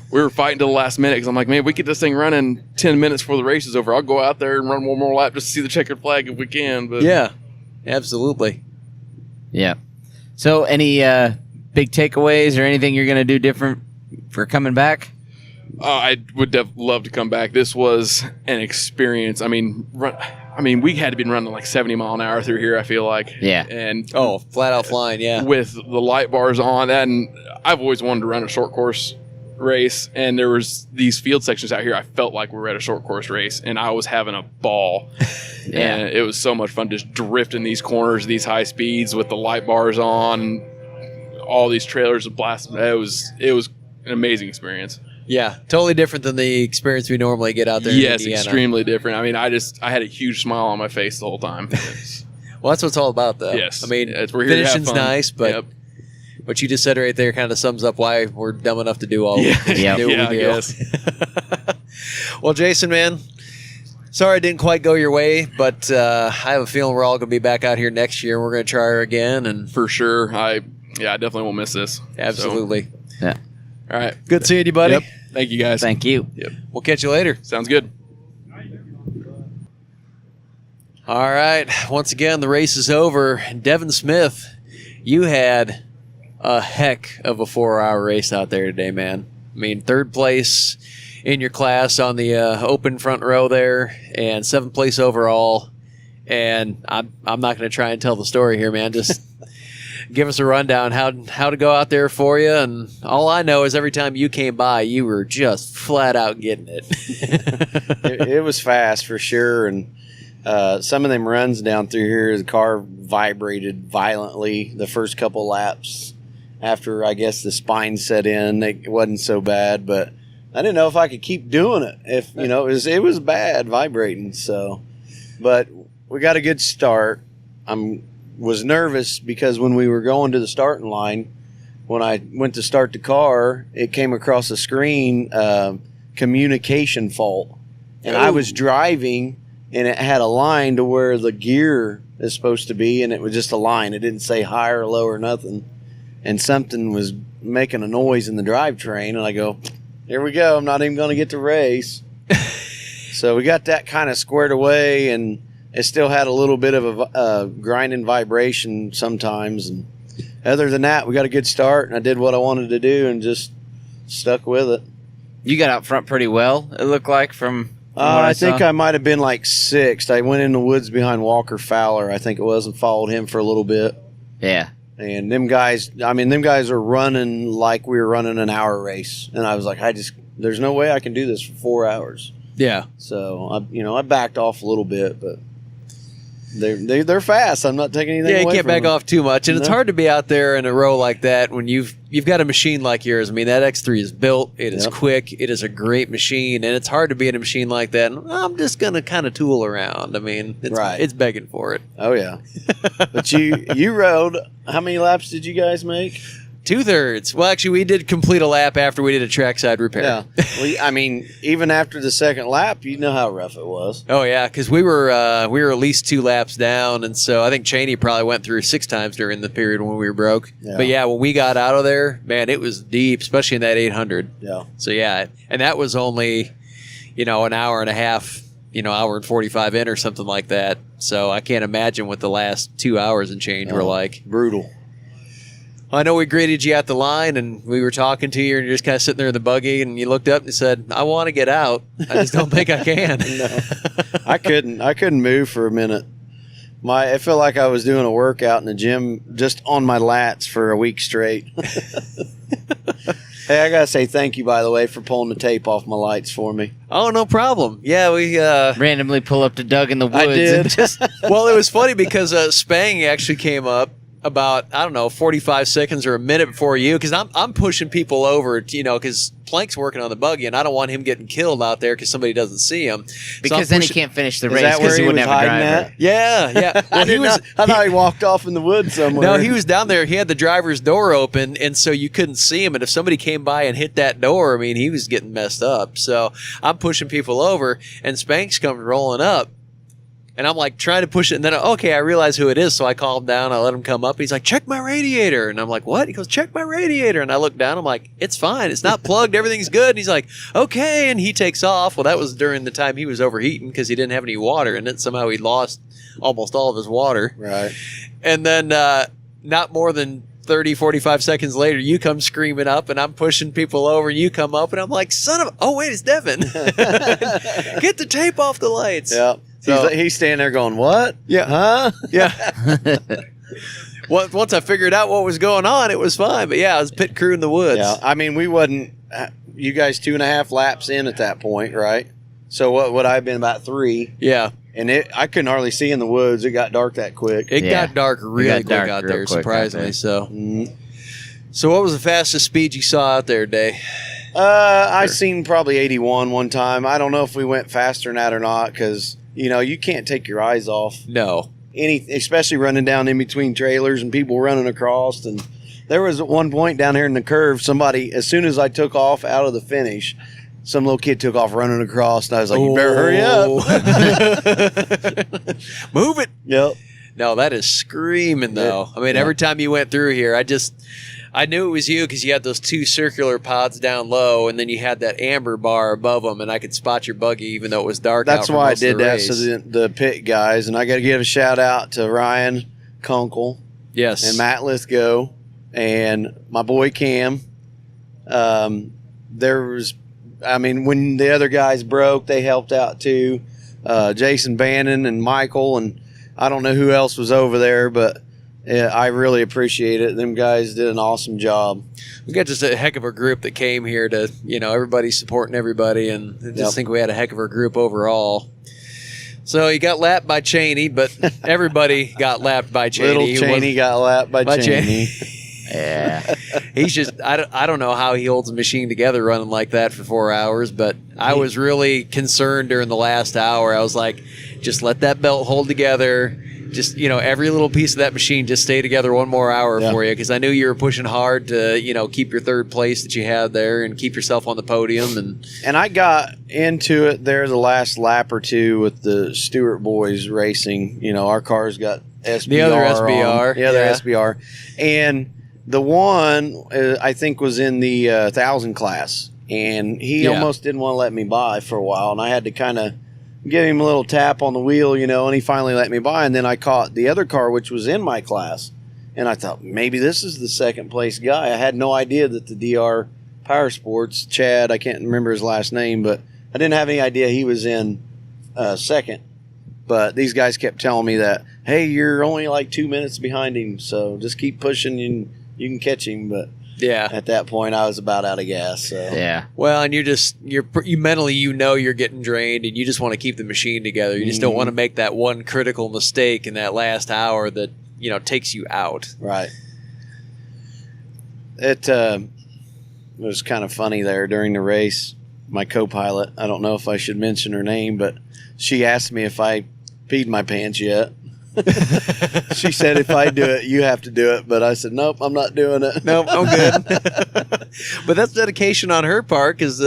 we were fighting to the last minute because I'm like, man, if we get this thing running 10 minutes before the race is over, I'll go out there and run one more lap just to see the checkered flag if we can. But yeah, absolutely. Yeah. So any big takeaways or anything you're going to do different for coming back? I would love to come back. This was an experience. I mean, we had to be running like 70 mile an hour through here, I feel like. Yeah. And flat out flying, yeah. With the light bars on, and I've always wanted to run a short course race, and there was these field sections out here. I felt like we were at a short course race, and I was having a ball. And it was so much fun just drifting these corners, these high speeds with the light bars on, all these trailers of blasting. It was an amazing experience. Yeah, totally different than the experience we normally get out there. Yes, in Indiana. extremely different. I mean, I had a huge smile on my face the whole time. Well, that's what it's all about, though. Yes. I mean, we're here to have finishing's fun. nice, but Yep. what you just said right there kind of sums up why we're dumb enough to do all Yeah. do what we Yeah, I do. guess. Well, Jason, man, sorry it didn't quite go your way, but I have a feeling we're all going to be back out here next year, and we're going to try her again. And For sure. I definitely won't miss this. absolutely. Yeah. So, all right. Good seeing you, buddy. Yep. Thank you, guys. Thank you. Yep. We'll catch you later. Sounds good. All right. Once again, the race is over. Devin Smith, you had a heck of a 4-hour race out there today, man. I mean, 3rd place in your class on the open front row there, and 7th place overall. And I'm not going to try and tell the story here, man. Just give us a rundown how to go out there for you. And all I know is every time you came by, you were just flat out getting it. It was fast for sure, and some of them runs down through here, the car vibrated violently the first couple laps. After, I guess, the spine set in, it wasn't so bad, but I didn't know if I could keep doing it. If it was bad vibrating. So, but we got a good start. Was nervous because when we were going to the starting line, when I went to start the car, it came across the screen, communication fault, and I was driving. And it had a line to where the gear is supposed to be, and it was just a line. It didn't say high or low or nothing. And something was making a noise in the drivetrain, and I go, here we go. I'm not even going to get to race. So we got that kind of squared away, and it still had a little bit of a grinding vibration sometimes. And other than that, we got a good start, and I did what I wanted to do and just stuck with it. You got out front pretty well, it looked like, from what I think saw. I might have been like 6th. I went in the woods behind Walker Fowler, I think it was, and followed him for a little bit. Yeah. And them guys are running like we were running an hour race. And I was like, there's no way I can do this for 4 hours. Yeah. So, I backed off a little bit, but they're fast. I'm not taking anything away you can't from back them. off too much. And it's No. hard to be out there in a row like that when you've got a machine like yours. I mean, that X3 is built. It is Yep. quick. It is a great machine. And it's hard to be in a machine like that. And I'm just going to kind of tool around. I mean, it's begging for it. Oh, yeah. But you rode, how many laps did you guys make? 2/3. Well, actually, we did complete a lap after we did a trackside repair. Yeah. Well, even after the second lap, you know how rough it was. Oh yeah, because we were at least 2 laps down, and so I think Cheney probably went through 6 times during the period when we were broke. Yeah. But yeah, when we got out of there, man, it was deep, especially in that 800. Yeah. So yeah, and that was only, an hour and a half, hour and 45 in or something like that. So I can't imagine what the last 2 hours and change were like. Brutal. I know we greeted you at the line, and we were talking to you, and you're just kind of sitting there in the buggy, and you looked up and you said, I want to get out. I just don't think I can. No, I couldn't move for a minute. I felt like I was doing a workout in the gym just on my lats for a week straight. Hey, I gotta say thank you, by the way, for pulling the tape off my lights for me. Oh, no problem. Yeah, we randomly pull up to Doug in the woods. I did. And just well, it was funny because Spang actually came up about 45 seconds or a minute before you, because I'm pushing people over, because Plank's working on the buggy, and I don't want him getting killed out there because somebody doesn't see him. because then he can't finish the Is race that because where he he wouldn't was have a hiding driver. at? Yeah. Well, I thought he walked off in the woods somewhere. No, he was down there. He had the driver's door open, and so you couldn't see him. And if somebody came by and hit that door, I mean, he was getting messed up. So I'm pushing people over, and Spanks comes rolling up. And I'm like trying to push it, and then I realize who it is, so I call him down. I let him come up. He's like, "Check my radiator," and I'm like, "What?" He goes, "Check my radiator," and I look down. I'm like, "It's fine. It's not plugged. Everything's good." And he's like, "Okay," and he takes off. Well, that was during the time he was overheating because he didn't have any water in it. Somehow he lost almost all of his water. Right. And then not more than 30, 45 seconds later, you come screaming up, and I'm pushing people over. You come up, and I'm like, wait, it's Devin. Get the tape off the lights. Yeah. So, He's standing there going, what? Yeah. Huh? Yeah. Once I figured out what was going on, it was fine. But yeah, I was pit crew in the woods. Yeah. We wasn't, you guys 2.5 laps in at that point, right? So what would I have been about 3? Yeah. And I couldn't hardly see in the woods. It got dark that quick. It got dark really quick dark out real there, quick out surprisingly there. so. Mhm. So what was the fastest speed you saw out there today? I seen probably 81 one time. I don't know if we went faster than that or not because, you can't take your eyes off. No. Especially running down in between trailers and people running across. And there was at one point down here in the curve, somebody, as soon as I took off out of the finish, some little kid took off running across, and I was like, you better hurry up. Move it. Yep. No, that is screaming, though. I mean, every time you went through here, I knew it was you because you had those two circular pods down low, and then you had that amber bar above them, and I could spot your buggy even though it was dark. That's why I did that. So the pit guys, and I got to give a shout out to Ryan Kunkel, yes, and Matt Lithgow, and my boy Cam. When the other guys broke, they helped out too. Jason Bannon and Michael, and I don't know who else was over there, but. Yeah, I really appreciate it. Them guys did an awesome job. We got just a heck of a group that came here to, everybody's supporting everybody, and I just think we had a heck of a group overall. So you got lapped by Cheney, but everybody got lapped by Cheney. Little Cheney got lapped by Cheney. Yeah. He's just, I don't know how he holds a machine together running like that for 4 hours, but I was really concerned during the last hour. I was like, just let that belt hold together. Just, every little piece of that machine just stay together one more hour for you, because I knew you were pushing hard to, keep your third place that you had there and keep yourself on the podium. And I got into it there the last lap or two with the Stewart boys racing. Our cars got SBR. The other SBR. The other SBR. And the one, I think, was in the 1,000 class. And he almost didn't want to let me by for a while. And I had to kind of give him a little tap on the wheel, and he finally let me by. And then I caught the other car, which was in my class. And I thought, maybe this is the second place guy. I had no idea that the DR Power Sports, Chad, I can't remember his last name, but I didn't have any idea he was in second. But these guys kept telling me that, hey, you're only like 2 minutes behind him, so just keep pushing and you can catch him. But yeah, at that point, I was about out of gas. So. Yeah. Well, and you mentally, you're getting drained, and you just want to keep the machine together. You just don't want to make that one critical mistake in that last hour that takes you out. Right. It was kind of funny there during the race. My co-pilot, I don't know if I should mention her name, but she asked me if I peed my pants yet. She said, if I do it, you have to do it. But I said, nope, I'm not doing it. Nope, I'm good. But that's dedication on her part because,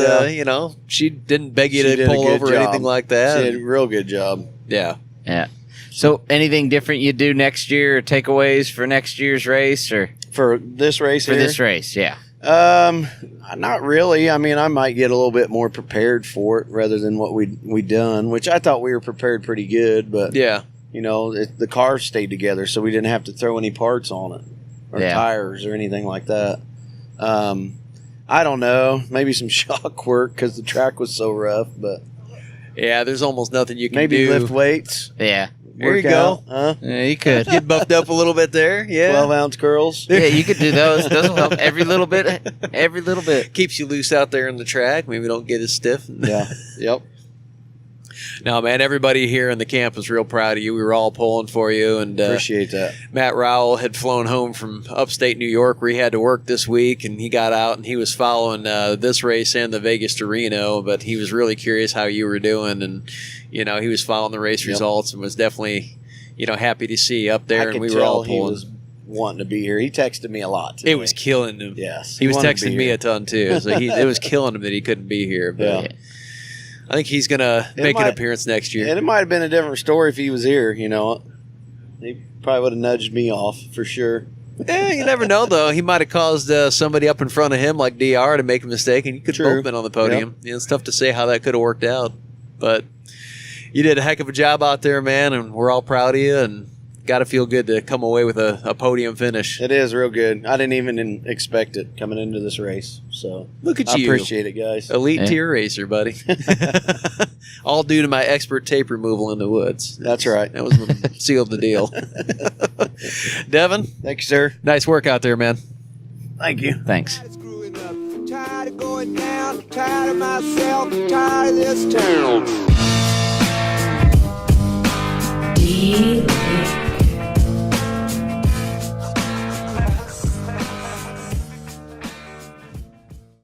she didn't beg you to pull over or anything like that. She did a real good job. Yeah. Yeah. So anything different you do next year, or takeaways for next year's race, or for this race? For this race, yeah. Not really. I mean, I might get a little bit more prepared for it rather than what we done, which I thought we were prepared pretty good. But yeah. The car stayed together, so we didn't have to throw any parts on it or tires or anything like that. I don't know. Maybe some shock work because the track was so rough. But yeah, there's almost nothing you can do. Maybe lift weights. Yeah. There you go. Huh? Yeah, you could. Get buffed up a little bit there. Yeah. 12-ounce curls. Yeah, you could do those. Those will help every little bit. Every little bit. Keeps you loose out there in the track. Maybe don't get as stiff. Yeah. Yep. No, man, everybody here in the camp was real proud of you. We were all pulling for you. And appreciate that. Matt Rowell had flown home from upstate New York where he had to work this week, and he got out and he was following this race and the Vegas to Reno, but he was really curious how you were doing. And, he was following the race results and was definitely, happy to see you up there. And we were all pulling. He was wanting to be here. He texted me a lot today. It was killing him. Yes. He was texting me a ton, too. So it was killing him that he couldn't be here. But yeah. I think he's going to make an appearance next year. And it might have been a different story if he was here, He probably would have nudged me off for sure. Yeah, you never know, though. He might have caused somebody up in front of him, like DR, to make a mistake, and you could have both been on the podium. Yep. It's tough to say how that could have worked out. But you did a heck of a job out there, man, and we're all proud of you, and got to feel good to come away with a podium finish. It is real good. I didn't even expect it coming into this race. So look at you. I appreciate it, guys. Elite tier racer, buddy. All due to my expert tape removal in the woods. That's right. That was what sealed the deal. Devin. Thank you, sir. Nice work out there, man. Thank you. Thanks. Tired of going down, tired of myself, tired of this town. Deep